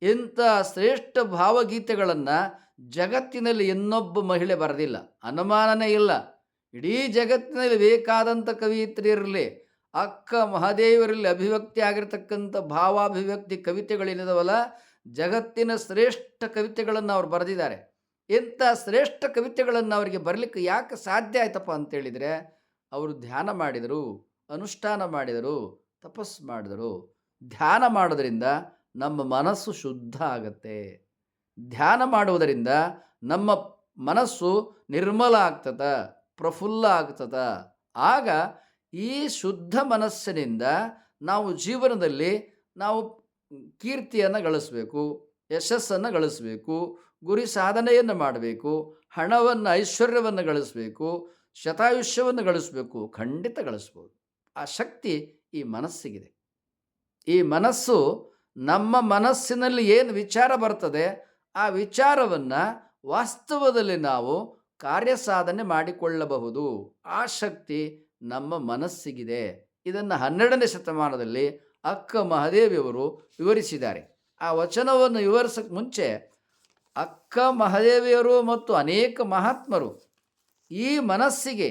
A: ಇಂಥ ಶ್ರೇಷ್ಠ ಭಾವಗೀತೆಗಳನ್ನು ಜಗತ್ತಿನಲ್ಲಿ ಇನ್ನೊಬ್ಬ ಮಹಿಳೆ ಬರೆದಿಲ್ಲ, ಅನುಮಾನನೇ ಇಲ್ಲ. ಇಡೀ ಜಗತ್ತಿನಲ್ಲಿ ಬೇಕಾದಂಥ ಕವಿಯತ್ರಿಯರಲ್ಲಿ ಅಕ್ಕ ಮಹಾದೇವರಲ್ಲಿ ಅಭಿವ್ಯಕ್ತಿ ಆಗಿರ್ತಕ್ಕಂಥ ಭಾವಾಭಿವ್ಯಕ್ತಿ ಕವಿತೆಗಳೇನಿದಾವಲ್ಲ, ಜಗತ್ತಿನ ಶ್ರೇಷ್ಠ ಕವಿತೆಗಳನ್ನು ಅವ್ರು ಬರೆದಿದ್ದಾರೆ. ಇಂಥ ಶ್ರೇಷ್ಠ ಕವಿತೆಗಳನ್ನು ಅವರಿಗೆ ಬರಲಿಕ್ಕೆ ಯಾಕೆ ಸಾಧ್ಯ ಆಯ್ತಪ್ಪ ಅಂತೇಳಿದರೆ, ಅವರು ಧ್ಯಾನ ಮಾಡಿದರು, ಅನುಷ್ಠಾನ ಮಾಡಿದರು, ತಪಸ್ಸು ಮಾಡಿದರು. ಧ್ಯಾನ ಮಾಡೋದರಿಂದ ನಮ್ಮ ಮನಸ್ಸು ಶುದ್ಧ ಆಗತ್ತೆ. ಧ್ಯಾನ ಮಾಡುವುದರಿಂದ ನಮ್ಮ ಮನಸ್ಸು ನಿರ್ಮಲ ಆಗ್ತದೆ, ಪ್ರಫುಲ್ಲ ಆಗ್ತದೆ. ಆಗ ಈ ಶುದ್ಧ ಮನಸ್ಸಿನಿಂದ ನಾವು ಜೀವನದಲ್ಲಿ ನಾವು ಕೀರ್ತಿಯನ್ನು ಗಳಿಸಬೇಕು, ಯಶಸ್ಸನ್ನು ಗಳಿಸಬೇಕು, ಗುರಿ ಸಾಧನೆಯನ್ನು ಮಾಡಬೇಕು, ಹಣವನ್ನು, ಐಶ್ವರ್ಯವನ್ನು ಗಳಿಸಬೇಕು, ಶತಾಯುಷ್ಯವನ್ನು ಗಳಿಸಬೇಕು. ಖಂಡಿತ ಗಳಿಸ್ಬೋದು. ಆ ಶಕ್ತಿ ಈ ಮನಸ್ಸಿಗಿದೆ. ಈ ಮನಸ್ಸು, ನಮ್ಮ ಮನಸ್ಸಿನಲ್ಲಿ ಏನು ವಿಚಾರ ಬರ್ತದೆ ಆ ವಿಚಾರವನ್ನು ವಾಸ್ತವದಲ್ಲಿ ನಾವು ಕಾರ್ಯಸಾಧನೆ ಮಾಡಿಕೊಳ್ಳಬಹುದು. ಆ ಶಕ್ತಿ ನಮ್ಮ ಮನಸ್ಸಿಗಿದೆ. ಇದನ್ನು 12ನೇ ಶತಮಾನದಲ್ಲಿ ಅಕ್ಕ ಮಹಾದೇವಿಯವರು ವಿವರಿಸಿದ್ದಾರೆ. ಆ ವಚನವನ್ನು ವಿವರಿಸೋಕ್ಕೆ ಮುಂಚೆ ಅಕ್ಕ ಮಹಾದೇವಿಯರು ಮತ್ತು ಅನೇಕ ಮಹಾತ್ಮರು ಈ ಮನಸ್ಸಿಗೆ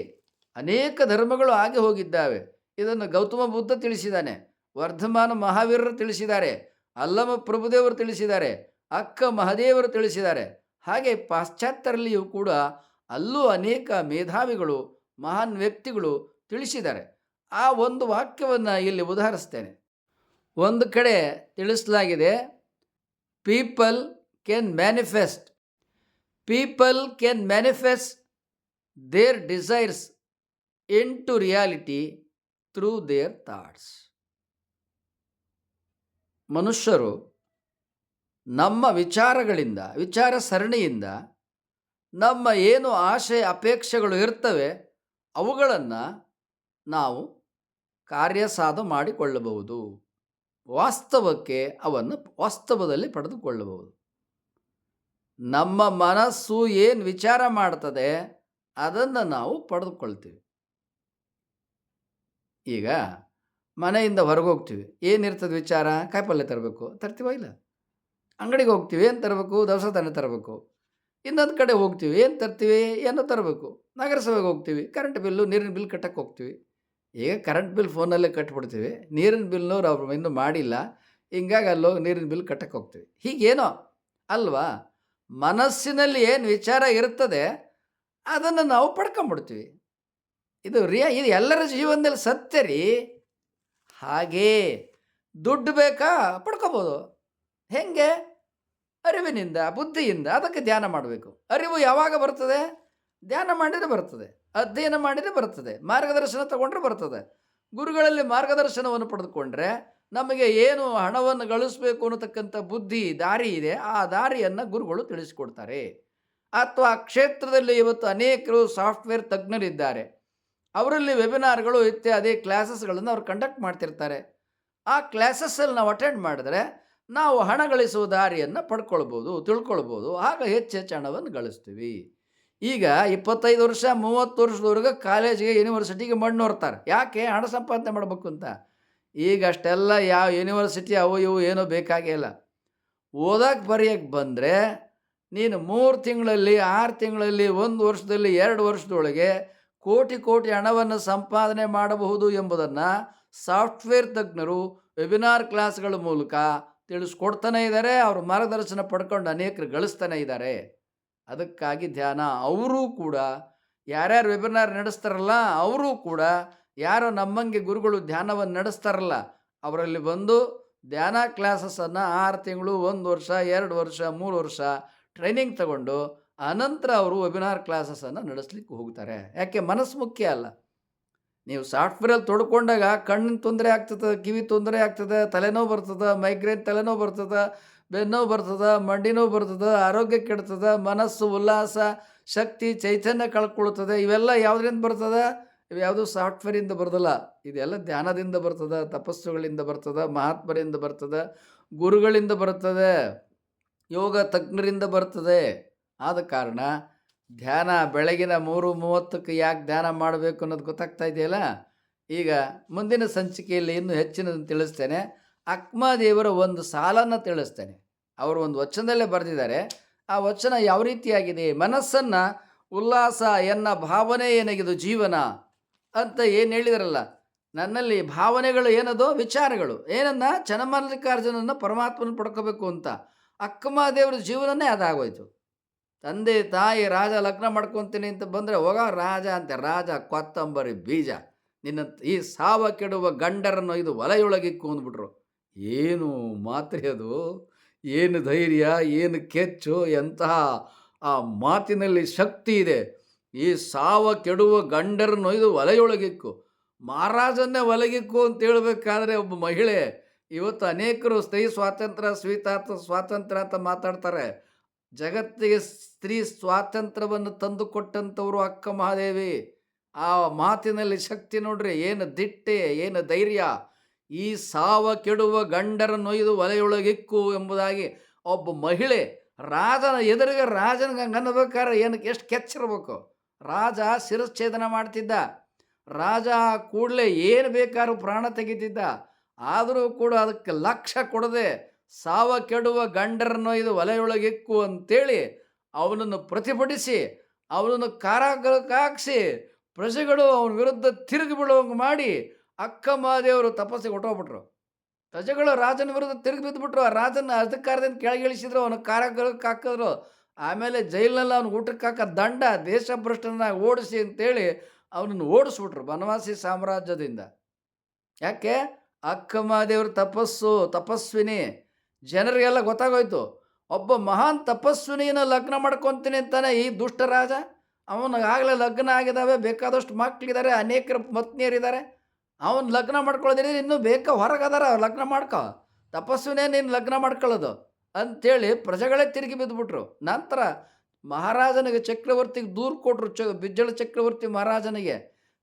A: ಅನೇಕ ಧರ್ಮಗಳು ಆಗಿ ಹೋಗಿದ್ದಾವೆ. ಇದನ್ನು ಗೌತಮ ಬುದ್ಧ ತಿಳಿಸಿದ್ದಾನೆ, ವರ್ಧಮಾನ ಮಹಾವೀರರು ತಿಳಿಸಿದ್ದಾರೆ, ಅಲ್ಲಮ ಪ್ರಭುದೇವರು ತಿಳಿಸಿದ್ದಾರೆ, ಅಕ್ಕ ಮಹಾದೇವರು ತಿಳಿಸಿದ್ದಾರೆ. ಹಾಗೆ ಪಾಶ್ಚಾತ್ಯರಲ್ಲಿಯೂ ಕೂಡ ಅಲ್ಲೂ ಅನೇಕ ಮೇಧಾವಿಗಳು, ಮಹಾನ್ ವ್ಯಕ್ತಿಗಳು ತಿಳಿಸಿದ್ದಾರೆ. ಆ ಒಂದು ವಾಕ್ಯವನ್ನು ಇಲ್ಲಿ ಉದಾಹರಿಸ್ತೇನೆ. ಒಂದು ಕಡೆ ತಿಳಿಸಲಾಗಿದೆ, people can manifest their desires into reality through their thoughts. ಮನುಷ್ಯರು ನಮ್ಮ ವಿಚಾರಗಳಿಂದ, ವಿಚಾರ ಸರಣಿಯಿಂದ ನಮ್ಮ ಏನು ಆಶೆ ಅಪೇಕ್ಷೆಗಳು ಇರ್ತವೆ ಅವುಗಳನ್ನು ನಾವು ಕಾರ್ಯಸಾಧ ಮಾಡಿಕೊಳ್ಳಬಹುದು. ವಾಸ್ತವಕ್ಕೆ ಅವನ್ನು ವಾಸ್ತವದಲ್ಲಿ ಪಡೆದುಕೊಳ್ಳಬಹುದು. ನಮ್ಮ ಮನಸ್ಸು ಏನು ವಿಚಾರ ಮಾಡ್ತದೆ ಅದನ್ನು ನಾವು ಪಡೆದುಕೊಳ್ತೀವಿ. ಈಗ ಮನೆಯಿಂದ ಹೊರಗೆ ಹೋಗ್ತೀವಿ, ಏನಿರ್ತದೆ ವಿಚಾರ? ಕಾಯಿಪಲ್ಯ ತರಬೇಕು, ತರ್ತೀವ? ಇಲ್ಲ. ಅಂಗಡಿಗೆ ಹೋಗ್ತೀವಿ, ಏನು ತರಬೇಕು? ದವಸ ಧಾನ್ಯ ತರಬೇಕು. ಇನ್ನೊಂದು ಕಡೆ ಹೋಗ್ತೀವಿ, ಏನು ತರ್ತೀವಿ? ಏನೋ ತರಬೇಕು. ನಗರಸಭೆಗೆ ಹೋಗ್ತೀವಿ, ಕರೆಂಟ್ ಬಿಲ್ಲು, ನೀರಿನ ಬಿಲ್ ಕಟ್ಟಕ್ಕೆ ಹೋಗ್ತೀವಿ. ಈಗ ಕರೆಂಟ್ ಬಿಲ್ ಫೋನಲ್ಲೇ ಕಟ್ಬಿಡ್ತೀವಿ. ನೀರಿನ ಬಿಲ್‌ನವ್ರು ಅವ್ರು ಇನ್ನೂ ಮಾಡಿಲ್ಲ. ಹಿಂಗಾಗಿ ಅಲ್ಲೋಗಿ ನೀರಿನ ಬಿಲ್ ಕಟ್ಟಕ್ಕೆ ಹೋಗ್ತೀವಿ. ಹೀಗೇನೋ ಅಲ್ವಾ? ಮನಸ್ಸಿನಲ್ಲಿ ಏನು ವಿಚಾರ ಇರ್ತದೆ, ಅದನ್ನು ನಾವು ಪಡ್ಕೊಂಬಿಡ್ತೀವಿ. ಇದು ಎಲ್ಲರ ಜೀವನದಲ್ಲಿ ಸತ್ಯ ರೀ. ಹಾಗೇ ದುಡ್ಡು ಬೇಕಾ? ಪಡ್ಕೋಬೋದು. ಹೆಂಗೆ? ಅರಿವಿನಿಂದ, ಬುದ್ಧಿಯಿಂದ. ಅದಕ್ಕೆ ಧ್ಯಾನ ಮಾಡಬೇಕು. ಅರಿವು ಯಾವಾಗ ಬರ್ತದೆ? ಧ್ಯಾನ ಮಾಡಿದರೆ ಬರ್ತದೆ, ಅಧ್ಯಯನ ಮಾಡಿದರೆ ಬರ್ತದೆ, ಮಾರ್ಗದರ್ಶನ ತಗೊಂಡ್ರೆ ಬರ್ತದೆ. ಗುರುಗಳಲ್ಲಿ ಮಾರ್ಗದರ್ಶನವನ್ನು ಪಡೆದುಕೊಂಡ್ರೆ ನಮಗೆ ಏನು ಹಣವನ್ನು ಗಳಿಸಬೇಕು ಅನ್ನತಕ್ಕಂಥ ಬುದ್ಧಿ ದಾರಿ ಇದೆ, ಆ ದಾರಿಯನ್ನು ಗುರುಗಳು ತಿಳಿಸಿಕೊಡ್ತಾರೆ. ಅಥವಾ ಕ್ಷೇತ್ರದಲ್ಲಿ ಇವತ್ತು ಅನೇಕರು ಸಾಫ್ಟ್ವೇರ್ ತಜ್ಞರಿದ್ದಾರೆ. ಅವರಲ್ಲಿ ವೆಬಿನಾರ್ಗಳು ಇತ್ಯಾದಿ ಕ್ಲಾಸಸ್ಗಳನ್ನು ಅವ್ರು ಕಂಡಕ್ಟ್ ಮಾಡ್ತಿರ್ತಾರೆ. ಆ ಕ್ಲಾಸಸ್ಸಲ್ಲಿ ನಾವು ಅಟೆಂಡ್ ಮಾಡಿದ್ರೆ ನಾವು ಹಣ ಗಳಿಸುವ ದಾರಿಯನ್ನು ಪಡ್ಕೊಳ್ಬೋದು, ತಿಳ್ಕೊಳ್ಬೋದು. ಆಗ ಹೆಚ್ಚು ಹಣವನ್ನು ಗಳಿಸ್ತೀವಿ. ಈಗ 25 ವರ್ಷ 30 ವರ್ಷದವರೆಗೆ ಕಾಲೇಜಿಗೆ ಯೂನಿವರ್ಸಿಟಿಗೆ ಮಣ್ಣು ಹೊರ್ತಾರೆ. ಯಾಕೆ? ಹಣ ಸಂಪಾದನೆ ಮಾಡಬೇಕು ಅಂತ. ಈಗ ಅಷ್ಟೆಲ್ಲ ಯಾವ ಯೂನಿವರ್ಸಿಟಿ ಅವು ಇವು ಏನೂ ಬೇಕಾಗೇ ಇಲ್ಲ. ಓದಕ್ಕೆ ಬರೆಯಕ್ಕೆ ಬಂದರೆ ನೀನು 3 ತಿಂಗಳಲ್ಲಿ 6 ತಿಂಗಳಲ್ಲಿ 1 ವರ್ಷದಲ್ಲಿ 2 ವರ್ಷದೊಳಗೆ ಕೋಟಿ ಕೋಟಿ ಹಣವನ್ನು ಸಂಪಾದನೆ ಮಾಡಬಹುದು ಎಂಬುದನ್ನು ಸಾಫ್ಟ್ವೇರ್ ತಜ್ಞರು ವೆಬಿನಾರ್ ಕ್ಲಾಸ್ಗಳ ಮೂಲಕ ತಿಳಿಸ್ಕೊಡ್ತಾನೆ ಇದ್ದಾರೆ. ಅವರು ಮಾರ್ಗದರ್ಶನ ಪಡ್ಕೊಂಡು ಅನೇಕರು ಗಳಿಸ್ತಾನೆ ಇದ್ದಾರೆ. ಅದಕ್ಕಾಗಿ ಧ್ಯಾನ ಅವರೂ ಕೂಡ ಯಾರ್ಯಾರು ವೆಬಿನಾರ್ ನಡೆಸ್ತಾರಲ್ಲ, ಅವರೂ ಕೂಡ ಯಾರೋ ನಮ್ಮಂಗೆ ಗುರುಗಳು ಧ್ಯಾನವನ್ನು ನಡೆಸ್ತಾರಲ್ಲ, ಅವರಲ್ಲಿ ಬಂದು ಧ್ಯಾನ ಕ್ಲಾಸಸ್ಸನ್ನು 6 ತಿಂಗಳು 1 ವರ್ಷ 2 ವರ್ಷ 3 ವರ್ಷ ಟ್ರೈನಿಂಗ್ ತಗೊಂಡು ಅನಂತರ ಅವರು ವೆಬಿನಾರ್ ಕ್ಲಾಸಸ್ಸನ್ನು ನಡೆಸ್ಲಿಕ್ಕೆ ಹೋಗ್ತಾರೆ. ಯಾಕೆ? ಮನಸ್ಸು ಮುಖ್ಯ ಅಲ್ಲ. ನೀವು ಸಾಫ್ಟ್ವೇರಲ್ಲಿ ತೊಡ್ಕೊಂಡಾಗ ಕಣ್ಣಿನ ತೊಂದರೆ ಆಗ್ತದೆ, ಕಿವಿ ತೊಂದರೆ ಆಗ್ತದೆ, ತಲೆನೋವು ಬರ್ತದೆ, ಮೈಗ್ರೇನ್ ತಲೆನೋವು ಬರ್ತದೆ, ಬೆನ್ನೋವು ಬರ್ತದೆ, ಮಂಡಿ ನೋವು ಬರ್ತದೆ, ಆರೋಗ್ಯ ಕೆಡ್ತದೆ, ಮನಸ್ಸು ಉಲ್ಲಾಸ, ಶಕ್ತಿ, ಚೈತನ್ಯ ಕಳ್ಕೊಳ್ತದೆ. ಇವೆಲ್ಲ ಯಾವುದರಿಂದ ಬರ್ತದೆ? ಇವ್ಯಾವುದು ಸಾಫ್ಟ್ವೇರಿಂದ ಬರೋದಿಲ್ಲ. ಇದೆಲ್ಲ ಧ್ಯಾನದಿಂದ ಬರ್ತದೆ, ತಪಸ್ಸುಗಳಿಂದ ಬರ್ತದೆ, ಮಹಾತ್ಮರಿಂದ ಬರ್ತದೆ, ಗುರುಗಳಿಂದ ಬರ್ತದೆ, ಯೋಗ ತಜ್ಞರಿಂದ ಬರ್ತದೆ. ಆದ ಕಾರಣ ಧ್ಯಾನ ಬೆಳಗಿನ 3:30ಕ್ಕೆ ಯಾಕೆ ಧ್ಯಾನ ಮಾಡಬೇಕು ಅನ್ನೋದು ಗೊತ್ತಾಗ್ತಾ ಇದೆಯಲ್ಲ. ಈಗ ಮುಂದಿನ ಸಂಚಿಕೆಯಲ್ಲಿ ಇನ್ನೂ ಹೆಚ್ಚಿನದನ್ನು ತಿಳಿಸ್ತೇನೆ. ಅಕ್ಮಾದೇವರ ಒಂದು ಸಾಲನ್ನು ತಿಳಿಸ್ತೇನೆ. ಅವರು ಒಂದು ವಚನದಲ್ಲೇ ಬರೆದಿದ್ದಾರೆ. ಆ ವಚನ ಯಾವ ರೀತಿಯಾಗಿದೆ? ಮನಸ್ಸನ್ನು ಉಲ್ಲಾಸ ಎನ್ನ ಭಾವನೆ ಏನಾಗಿದು ಜೀವನ ಅಂತ ಏನು ಹೇಳಿದಾರಲ್ಲ, ನನ್ನಲ್ಲಿ ಭಾವನೆಗಳು ಏನದು? ವಿಚಾರಗಳು ಏನನ್ನ? ಚನ್ನಮಲ್ಲಿಕಾರ್ಜುನನ್ನು ಪರಮಾತ್ಮನ ಪಡ್ಕೋಬೇಕು ಅಂತ. ಅಕ್ಕಮಹಾದೇವರ ಜೀವನನೇ ಅದಾಗೋಯ್ತು. ತಂದೆ ತಾಯಿ ರಾಜ ಲಗ್ನ ಮಾಡ್ಕೊತೀನಿ ಅಂತ ಬಂದರೆ ಹೋಗ ರಾಜ ಅಂತೆ. ರಾಜ ಕೊತ್ತಂಬರಿ ಬೀಜ, ನಿನ್ನ ಈ ಸಾವ ಕೆಡುವ ಗಂಡರನ್ನು ಇದು ಒಲೆಯೊಳಗಿಕ್ಕು ಅಂದ್ಬಿಟ್ರು. ಏನು ಮಾತ್ರೆ ಅದು? ಏನು ಧೈರ್ಯ, ಏನು ಕೆಚ್ಚು, ಎಂತಹ ಆ ಮಾತಿನಲ್ಲಿ ಶಕ್ತಿ ಇದೆ. ಈ ಸಾವ ಕೆಡುವ ಗಂಡರನ್ನು ಇದು ಒಲೆಯೊಳಗಿಕ್ಕು. ಮಹಾರಾಜನ್ನೇ ಒಲಗಿಕ್ಕು ಅಂತ ಹೇಳಬೇಕಾದ್ರೆ ಒಬ್ಬ ಮಹಿಳೆ. ಇವತ್ತು ಅನೇಕರು ಸ್ತ್ರೀ ಸ್ವಾತಂತ್ರ್ಯ, ಸ್ವಾತಂತ್ರ್ಯ ಅಂತ ಮಾತಾಡ್ತಾರೆ. ಜಗತ್ತಿಗೆ ಸ್ತ್ರೀ ಸ್ವಾತಂತ್ರ್ಯವನ್ನು ತಂದುಕೊಟ್ಟಂಥವರು ಅಕ್ಕ ಮಹಾದೇವಿ. ಆ ಮಾತಿನಲ್ಲಿ ಶಕ್ತಿ ನೋಡ್ರಿ, ಏನು ದಿಟ್ಟೆ, ಏನು ಧೈರ್ಯ. ಈ ಸಾವ ಕೆಡುವ ಗಂಡರ ನೊಯ್ದು ಒಲೆಯೊಳಗಿಕ್ಕು ಎಂಬುದಾಗಿ ಒಬ್ಬ ಮಹಿಳೆ ರಾಜನ ಎದುರಿಗೆ ರಾಜನಿಗೆ ಅನ್ನಬೇಕಾದ್ರೆ ಏನಕ್ಕೆ ಎಷ್ಟು ಕೆಚ್ಚಿರ್ಬೇಕು. ರಾಜ ಶಿರಚ್ಛೇದನ ಮಾಡ್ತಿದ್ದ. ರಾಜ ಕೂಡಲೇ ಏನು ಬೇಕಾದ್ರೂ ಪ್ರಾಣ ತೆಗಿತಿದ್ದ. ಆದರೂ ಕೂಡ ಅದಕ್ಕೆ ಲಕ್ಷ್ಯ ಕೊಡದೆ ಸಾವ ಕೆಡುವ ಗಂಡರನ್ನು ಇದು ಒಲೆಯೊಳಗಿಕ್ಕು ಅಂತೇಳಿ ಅವನನ್ನು ಪ್ರತಿಭಟಿಸಿ ಅವನನ್ನು ಕಾರಾಗೃಹಕ್ಕೆ ಹಾಕಿಸಿ ಪ್ರಜೆಗಳು ಅವನ ವಿರುದ್ಧ ತಿರುಗಿ ಬೀಳುವಂಗೆ ಮಾಡಿ ಅಕ್ಕ ಮಹಾದೇವರು ತಪಸ್ಸಿಗೆ ಹೊಟ್ಟೋಗ್ಬಿಟ್ರು. ಪ್ರಜೆಗಳು ರಾಜನ ವಿರುದ್ಧ ತಿರುಗಿ ಬಿದ್ದುಬಿಟ್ರು. ಆ ರಾಜನ ಅಧಿಕಾರದಿಂದ ಕೆಳಗಿಳಿಸಿದ್ರು, ಅವನ ಕಾರಾಗೃಹಕ್ಕೆ ಹಾಕಿದ್ರು. ಆಮೇಲೆ ಜೈಲಿನಲ್ಲಿ ಅವನು ಊಟಕ್ಕೆ ಹಾಕೋ ದಂಡ ದೇಶಭ್ರಷ್ಟನ ಓಡಿಸಿ ಅಂತೇಳಿ ಅವನನ್ನು ಓಡಿಸ್ಬಿಟ್ರು ಬನವಾಸಿ ಸಾಮ್ರಾಜ್ಯದಿಂದ. ಯಾಕೆ? ಅಕ್ಕ ಮಹಾದೇವ್ರ ತಪಸ್ವಿನಿ. ಜನರಿಗೆಲ್ಲ ಗೊತ್ತಾಗೋಯ್ತು. ಒಬ್ಬ ಮಹಾನ್ ತಪಸ್ವಿನಿಯನ್ನು ಲಗ್ನ ಮಾಡ್ಕೊತೀನಿ ಅಂತಾನೆ ಈ ದುಷ್ಟ ರಾಜ. ಅವನಿಗಾಗಲೇ ಲಗ್ನ ಆಗಿದ್ದಾವೆ, ಬೇಕಾದಷ್ಟು ಮಕ್ಕಳಿದ್ದಾರೆ, ಅನೇಕರ ಪತ್ನಿಯರಿದ್ದಾರೆ. ಅವನು ಲಗ್ನ ಮಾಡ್ಕೊಳ್ಳೋದಿದ್ರೆ ಇನ್ನೂ ಹೊರಗದಾರ, ಲಗ್ನ ಮಾಡ್ಕೊ, ತಪಸ್ವಿನೇ ನೀನು ಲಗ್ನ ಮಾಡ್ಕೊಳ್ಳೋದು ಅಂಥೇಳಿ ಪ್ರಜೆಗಳೇ ತಿರುಗಿ ಬಿದ್ದುಬಿಟ್ರು. ನಂತರ ಮಹಾರಾಜನಿಗೆ ಚಕ್ರವರ್ತಿಗೆ ದೂರು ಕೊಟ್ಟರು. ಬಿಜ್ಜಳ ಚಕ್ರವರ್ತಿ ಮಹಾರಾಜನಿಗೆ.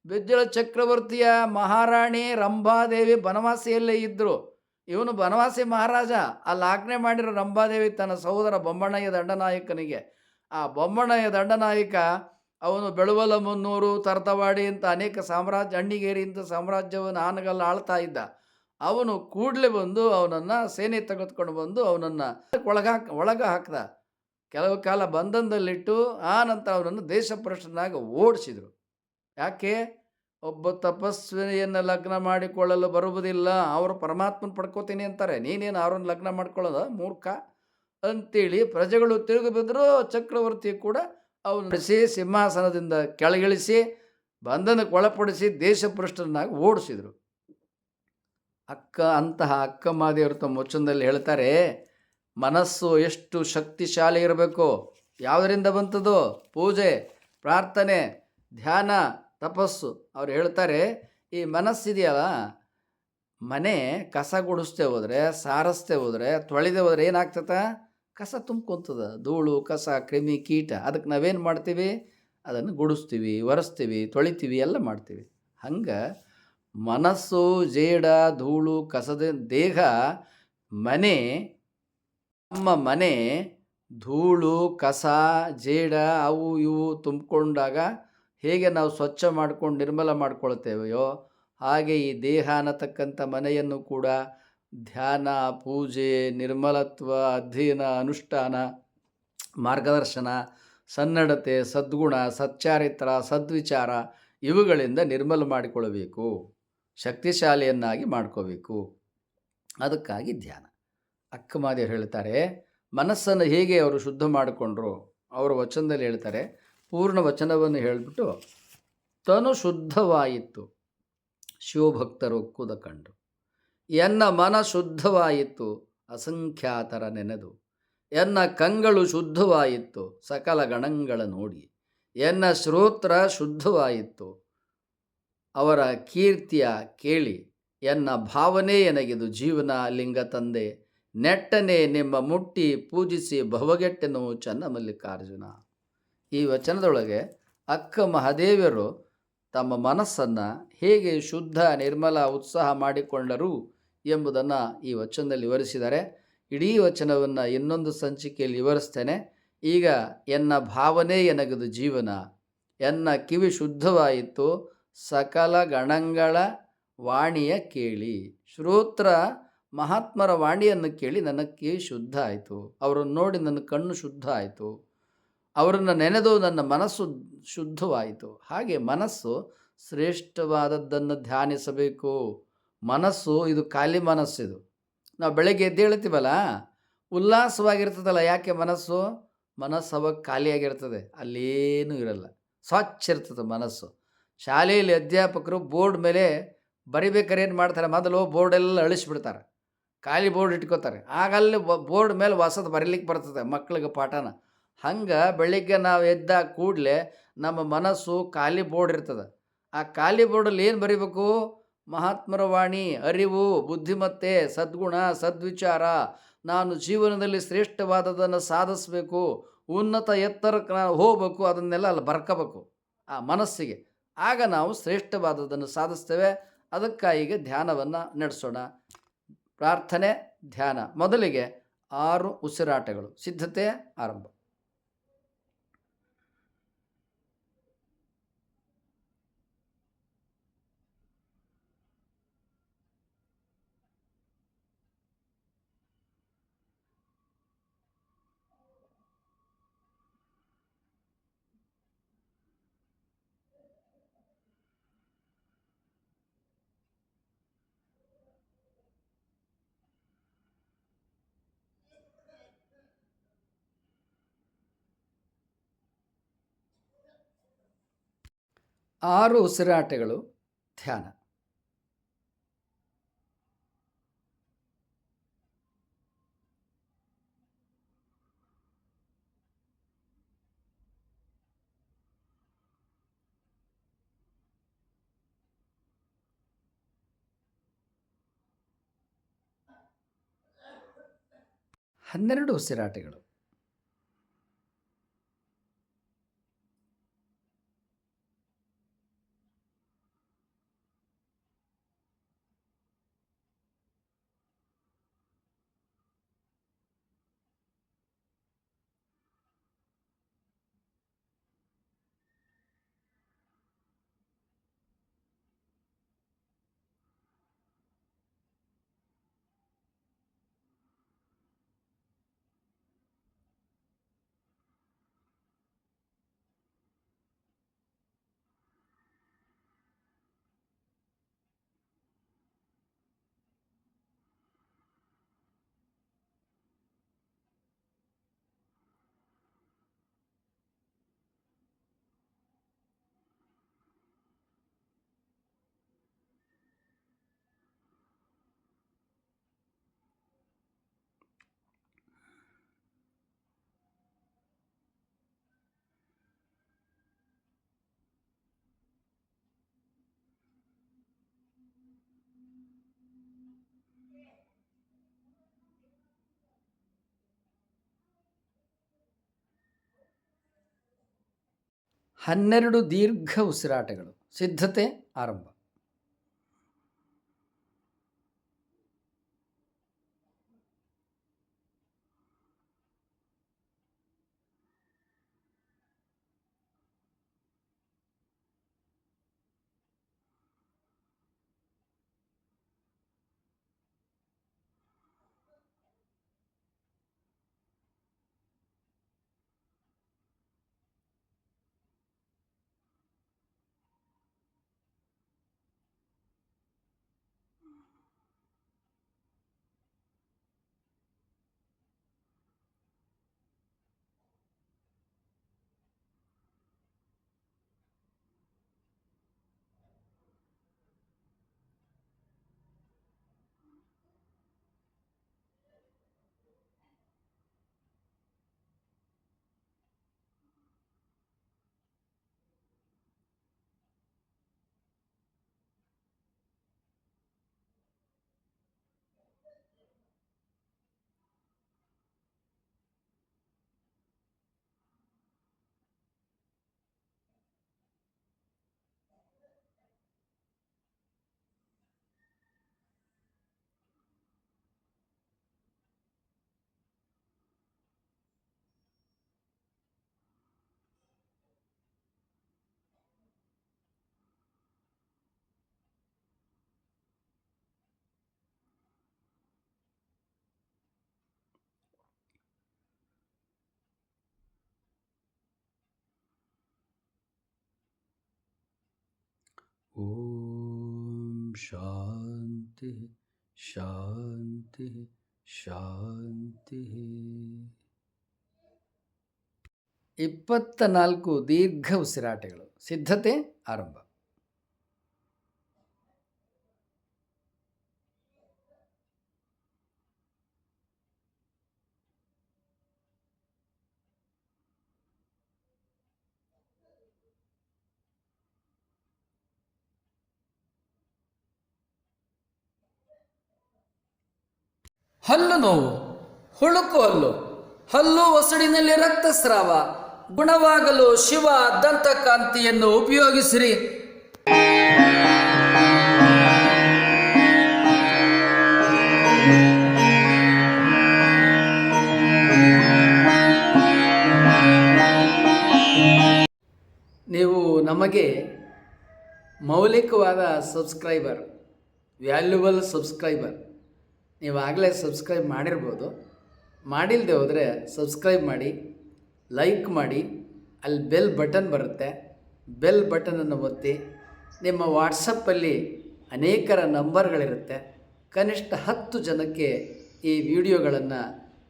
A: ಬಿಜ್ಜಳ ಚಕ್ರವರ್ತಿಯ ಮಹಾರಾಣಿ ರಂಭಾದೇವಿ ಬನವಾಸಿಯಲ್ಲೇ ಇದ್ದರು. ಇವನು ಬನವಾಸಿ ಮಹಾರಾಜ. ಅಲ್ಲಿ ಆಜ್ಞೆ ಮಾಡಿರೋ ರಂಭಾದೇವಿ ತನ್ನ ಸಹೋದರ ಬೊಮ್ಮಣ್ಣಯ್ಯ ದಂಡನಾಯಕನಿಗೆ. ಆ ಬೊಮ್ಮಣ್ಣಯ್ಯ ದಂಡನಾಯಕ ಅವನು ಬೆಳುವಲಮುನ್ನೂರು, ತರತವಾಡಿ ಅಂತ ಅನೇಕ ಸಾಮ್ರಾಜ್ಯ, ಅಣ್ಣಿಗೇರಿ ಇಂಥ ಸಾಮ್ರಾಜ್ಯವನ್ನು ಆನಗಲ್ಲ ಆಳ್ತಾ ಇದ್ದ. ಅವನು ಕೂಡಲೇ ಬಂದು ಅವನನ್ನು ಸೇನೆ ತೆಗೆದುಕೊಂಡು ಬಂದು ಅವನನ್ನು ಒಳಗ ಹಾಕ್ದ. ಕೆಲವು ಕಾಲ ಬಂಧನದಲ್ಲಿಟ್ಟು ಆ ನಂತರ ಅವನನ್ನು ದೇಶಭ್ರಷ್ಟನಾಗಿ ಓಡಿಸಿದರು. ಯಾಕೆ? ಒಬ್ಬ ತಪಸ್ವಿನಿಯನ್ನು ಲಗ್ನ ಮಾಡಿಕೊಳ್ಳಲು ಬರುವುದಿಲ್ಲ, ಅವರು ಪರಮಾತ್ಮನ ಪಡ್ಕೋತೀನಿ ಅಂತಾರೆ. ನೀನೇನು ಅವ್ರನ್ನ ಲಗ್ನ ಮಾಡ್ಕೊಳ್ಳೋದ ಮೂರ್ಖ ಅಂತೇಳಿ ಪ್ರಜೆಗಳು ತಿರುಗಿ ಬಿದ್ದರೂ ಚಕ್ರವರ್ತಿ ಕೂಡ ಅವನು ನಡೆಸಿ ಸಿಂಹಾಸನದಿಂದ ಕೆಳಗಿಳಿಸಿ ಬಂಧನಕ್ಕೆ ಒಳಪಡಿಸಿ ದೇಶಭ್ರಷ್ಟರನ್ನಾಗಿ ಓಡಿಸಿದರು. ಅಂತಹ ಅಕ್ಕ ಮಾದೇವರು ತಮ್ಮ ವಚನದಲ್ಲಿ ಹೇಳ್ತಾರೆ, ಮನಸ್ಸು ಎಷ್ಟು ಶಕ್ತಿಶಾಲಿ ಇರಬೇಕು. ಯಾವುದರಿಂದ ಬಂತದು? ಪೂಜೆ, ಪ್ರಾರ್ಥನೆ, ಧ್ಯಾನ, ತಪಸ್ಸು. ಅವ್ರು ಹೇಳ್ತಾರೆ, ಈ ಮನಸ್ಸಿದೆಯಲ್ಲ, ಮನೆ ಕಸ ಗುಡಿಸ್ತೇ ಹೋದರೆ, ಸಾರಿಸ್ತೇ ಹೋದರೆ, ತೊಳೆದೇ ಹೋದರೆ ಏನಾಗ್ತದೆ? ಕಸ ತುಂಬ್ಕೊಂತದ. ಧೂಳು, ಕಸ, ಕ್ರಿಮಿ, ಕೀಟ. ಅದಕ್ಕೆ ನಾವೇನು ಮಾಡ್ತೀವಿ? ಅದನ್ನು ಗುಡಿಸ್ತೀವಿ, ಒರೆಸ್ತೀವಿ, ತೊಳಿತೀವಿ, ಎಲ್ಲ ಮಾಡ್ತೀವಿ. ಹಂಗೆ ಮನಸ್ಸು ಜೇಡ, ಧೂಳು, ಕಸದ ದೇಹ ಮನೆ. ನಮ್ಮ ಮನೆ ಧೂಳು, ಕಸ, ಜೇಡ ಅವು ಇವು ತುಂಬಿಕೊಂಡಾಗ ಹೇಗೆ ನಾವು ಸ್ವಚ್ಛ ಮಾಡ್ಕೊಂಡು ನಿರ್ಮಲ ಮಾಡ್ಕೊಳ್ತೇವೆಯೋ ಹಾಗೆ ಈ ದೇಹ ಅನ್ನತಕ್ಕಂಥ ಮನೆಯನ್ನು ಕೂಡ ಧ್ಯಾನ, ಪೂಜೆ, ನಿರ್ಮಲತ್ವ, ಅಧ್ಯಯನ, ಅನುಷ್ಠಾನ, ಮಾರ್ಗದರ್ಶನ, ಸನ್ನಡತೆ, ಸದ್ಗುಣ, ಸಚ್ಚಾರಿತ್ರ, ಸದ್ವಿಚಾರ ಇವುಗಳಿಂದ ನಿರ್ಮಲ ಮಾಡಿಕೊಳ್ಳಬೇಕು, ಶಕ್ತಿಶಾಲಿಯನ್ನಾಗಿ ಮಾಡ್ಕೋಬೇಕು. ಅದಕ್ಕಾಗಿ ಧ್ಯಾನ. ಅಕ್ಕಮಾದೇವರು ಹೇಳ್ತಾರೆ, ಮನಸ್ಸನ್ನು ಹೇಗೆ ಅವರು ಶುದ್ಧ ಮಾಡಿಕೊಂಡ್ರು ಅವರ ವಚನದಲ್ಲಿ ಹೇಳ್ತಾರೆ. ಪೂರ್ಣ ವಚನವನ್ನು ಹೇಳಿಬಿಟ್ಟು, ತನು ಶುದ್ಧವಾಯಿತು ಶಿವಭಕ್ತರು ಒಕ್ಕುದ ಕಂಡು, ಎನ್ನ ಮನ ಶುದ್ಧವಾಯಿತು ಅಸಂಖ್ಯಾತರ ನೆನೆದು, ಎನ್ನ ಕಂಗಳು ಶುದ್ಧವಾಯಿತು ಸಕಲ ಗಣಗಳ ನೋಡಿ, ಎನ್ನ ಶ್ರೋತ್ರ ಶುದ್ಧವಾಯಿತು ಅವರ ಕೀರ್ತಿಯ ಕೇಳಿ, ಎನ್ನ ಭಾವನೆ ಎನಗಿದು ಜೀವನ ಲಿಂಗ ತಂದೆ, ನೆಟ್ಟನೆ ನಿಮ್ಮ ಮುಟ್ಟಿ ಪೂಜಿಸಿ ಭವಗೆಟ್ಟೆನು ಚನ್ನಮಲ್ಲಿಕಾರ್ಜುನ. ಈ ವಚನದೊಳಗೆ ಅಕ್ಕ ಮಹಾದೇವಿಯರು ತಮ್ಮ ಮನಸ್ಸನ್ನು ಹೇಗೆ ಶುದ್ಧ, ನಿರ್ಮಲ, ಉತ್ಸಾಹ ಮಾಡಿಕೊಂಡರು ಎಂಬುದನ್ನು ಈ ವಚನದಲ್ಲಿ ವಿವರಿಸಿದ್ದಾರೆ. ಇಡೀ ವಚನವನ್ನು ಇನ್ನೊಂದು ಸಂಚಿಕೆಯಲ್ಲಿ ವಿವರಿಸ್ತೇನೆ. ಈಗ ಎನ್ನ ಭಾವನೆ ಎನಗದು ಜೀವನ, ಎನ್ನ ಕಿವಿ ಶುದ್ಧವಾಯಿತು ಸಕಲ ಗಣಗಳ ವಾಣಿಯ ಕೇಳಿ. ಶ್ರೋತ್ರ ಮಹಾತ್ಮರ ವಾಣಿಯನ್ನು ಕೇಳಿ ನನ್ನ ಕಿವಿ ಶುದ್ಧ ಆಯಿತು, ಅವರನ್ನು ನೋಡಿ ನನ್ನ ಕಣ್ಣು ಶುದ್ಧ ಆಯಿತು, ಅವರನ್ನು ನೆನೆದು ನನ್ನ ಮನಸ್ಸು ಶುದ್ಧವಾಯಿತು. ಹಾಗೆ ಮನಸ್ಸು ಶ್ರೇಷ್ಠವಾದದ್ದನ್ನು ಧ್ಯಾನಿಸಬೇಕು. ಮನಸ್ಸು ಇದು ಖಾಲಿ ಮನಸ್ಸಿದು. ನಾವು ಬೆಳಗ್ಗೆ ಎದ್ದು ಹೇಳ್ತೀವಲ್ಲ, ಉಲ್ಲಾಸವಾಗಿರ್ತದಲ್ಲ. ಯಾಕೆ ಮನಸ್ಸು ಅವಾಗ ಖಾಲಿಯಾಗಿರ್ತದೆ, ಅಲ್ಲೇನೂ ಇರಲ್ಲ, ಸ್ವಚ್ಛ ಇರ್ತದೆ ಮನಸ್ಸು. ಶಾಲೆಯಲ್ಲಿ ಅಧ್ಯಾಪಕರು ಬೋರ್ಡ್ ಮೇಲೆ ಬರಿಬೇಕಾರೆ ಏನು ಮಾಡ್ತಾರೆ? ಮೊದಲು ಬೋರ್ಡೆಲ್ಲ ಅಳಿಸ್ಬಿಡ್ತಾರೆ, ಖಾಲಿ ಬೋರ್ಡ್ ಇಟ್ಕೋತಾರೆ. ಆಗಲ್ಲಿ ಬೋರ್ಡ್ ಮೇಲೆ ಹೊಸದು ಬರೀಲಿಕ್ಕೆ ಬರ್ತದೆ ಮಕ್ಕಳಿಗೆ ಪಾಠನ. ಹಂಗೆ ಬೆಳಿಗ್ಗೆ ನಾವು ಎದ್ದ ಕೂಡಲೇ ನಮ್ಮ ಮನಸ್ಸು ಖಾಲಿ ಬೋರ್ಡ್ ಇರ್ತದೆ. ಆ ಖಾಲಿ ಬೋರ್ಡಲ್ಲಿ ಏನು ಬರಿಬೇಕು? ಮಹಾತ್ಮರ ವಾಣಿ, ಅರಿವು, ಬುದ್ಧಿಮತ್ತೆ, ಸದ್ಗುಣ, ಸದ್ವಿಚಾರ, ನಾನು ಜೀವನದಲ್ಲಿ ಶ್ರೇಷ್ಠವಾದದನ್ನು ಸಾಧಿಸಬೇಕು, ಉನ್ನತ ಎತ್ತರಕ್ಕೆ ನಾನು ಹೋಗಬೇಕು, ಅದನ್ನೆಲ್ಲ ಅಲ್ಲಿ ಬರ್ಕೋಬೇಕು ಆ ಮನಸ್ಸಿಗೆ. ಆಗ ನಾವು ಶ್ರೇಷ್ಠವಾದದನ್ನು ಸಾಧಿಸ್ತೇವೆ. ಅದಕ್ಕಾಗಿ ಧ್ಯಾನವನ್ನು ನಡೆಸೋಣ. ಪ್ರಾರ್ಥನೆ, ಧ್ಯಾನ. ಮೊದಲಿಗೆ 6 ಉಸಿರಾಟಗಳು. ಸಿದ್ಧತೆ ಆರಂಭ. ಆರು ಉಸಿರಾಟಗಳು ಧ್ಯಾನ. ಹನ್ನೆರಡು ಉಸಿರಾಟಗಳು. 12 ದೀರ್ಘ ಉಸಿರಾಟಗಳು. ಸಿದ್ಧತೆ ಆರಂಭ. ಓಂ ಶಾಂತಿ ಶಾಂತಿ ಶಾಂತಿ. 24 ದೀರ್ಘ ಉಸಿರಾಟಗಳು. ಸಿದ್ಧತೆ ಆರಂಭ. ಹಲ್ಲು ನೋವು, ಹುಳುಕು ಹಲ್ಲು, ಹಲ್ಲು ಒಸಡಿನಲ್ಲಿ ರಕ್ತಸ್ರಾವ ಗುಣವಾಗಲು ಶಿವ ದಂತಕಾಂತಿಯನ್ನು ಉಪಯೋಗಿಸಿರಿ. ನೀವು ನಮಗೆ ಮೌಲಿಕವಾದ ಸಬ್ಸ್ಕ್ರೈಬರ್, ವ್ಯಾಲ್ಯುಬಲ್ ಸಬ್ಸ್ಕ್ರೈಬರ್. ನೀವು ಆಗಲೇ ಸಬ್ಸ್ಕ್ರೈಬ್ ಮಾಡಿರ್ಬೋದು. ಮಾಡಿಲ್ಲದೆ ಹೋದರೆ ಸಬ್ಸ್ಕ್ರೈಬ್ ಮಾಡಿ, ಲೈಕ್ ಮಾಡಿ. ಅಲ್ಲಿ ಬೆಲ್ ಬಟನ್ ಬರುತ್ತೆ, ಬೆಲ್ ಬಟನನ್ನು ಒತ್ತಿ. ನಿಮ್ಮ ವಾಟ್ಸಪ್ಪಲ್ಲಿ ಅನೇಕರ ನಂಬರ್ಗಳಿರುತ್ತೆ. ಕನಿಷ್ಠ 10 ಜನಕ್ಕೆ ಈ ವಿಡಿಯೋಗಳನ್ನು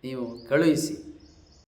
A: ನೀವು ಕಳುಹಿಸಿ.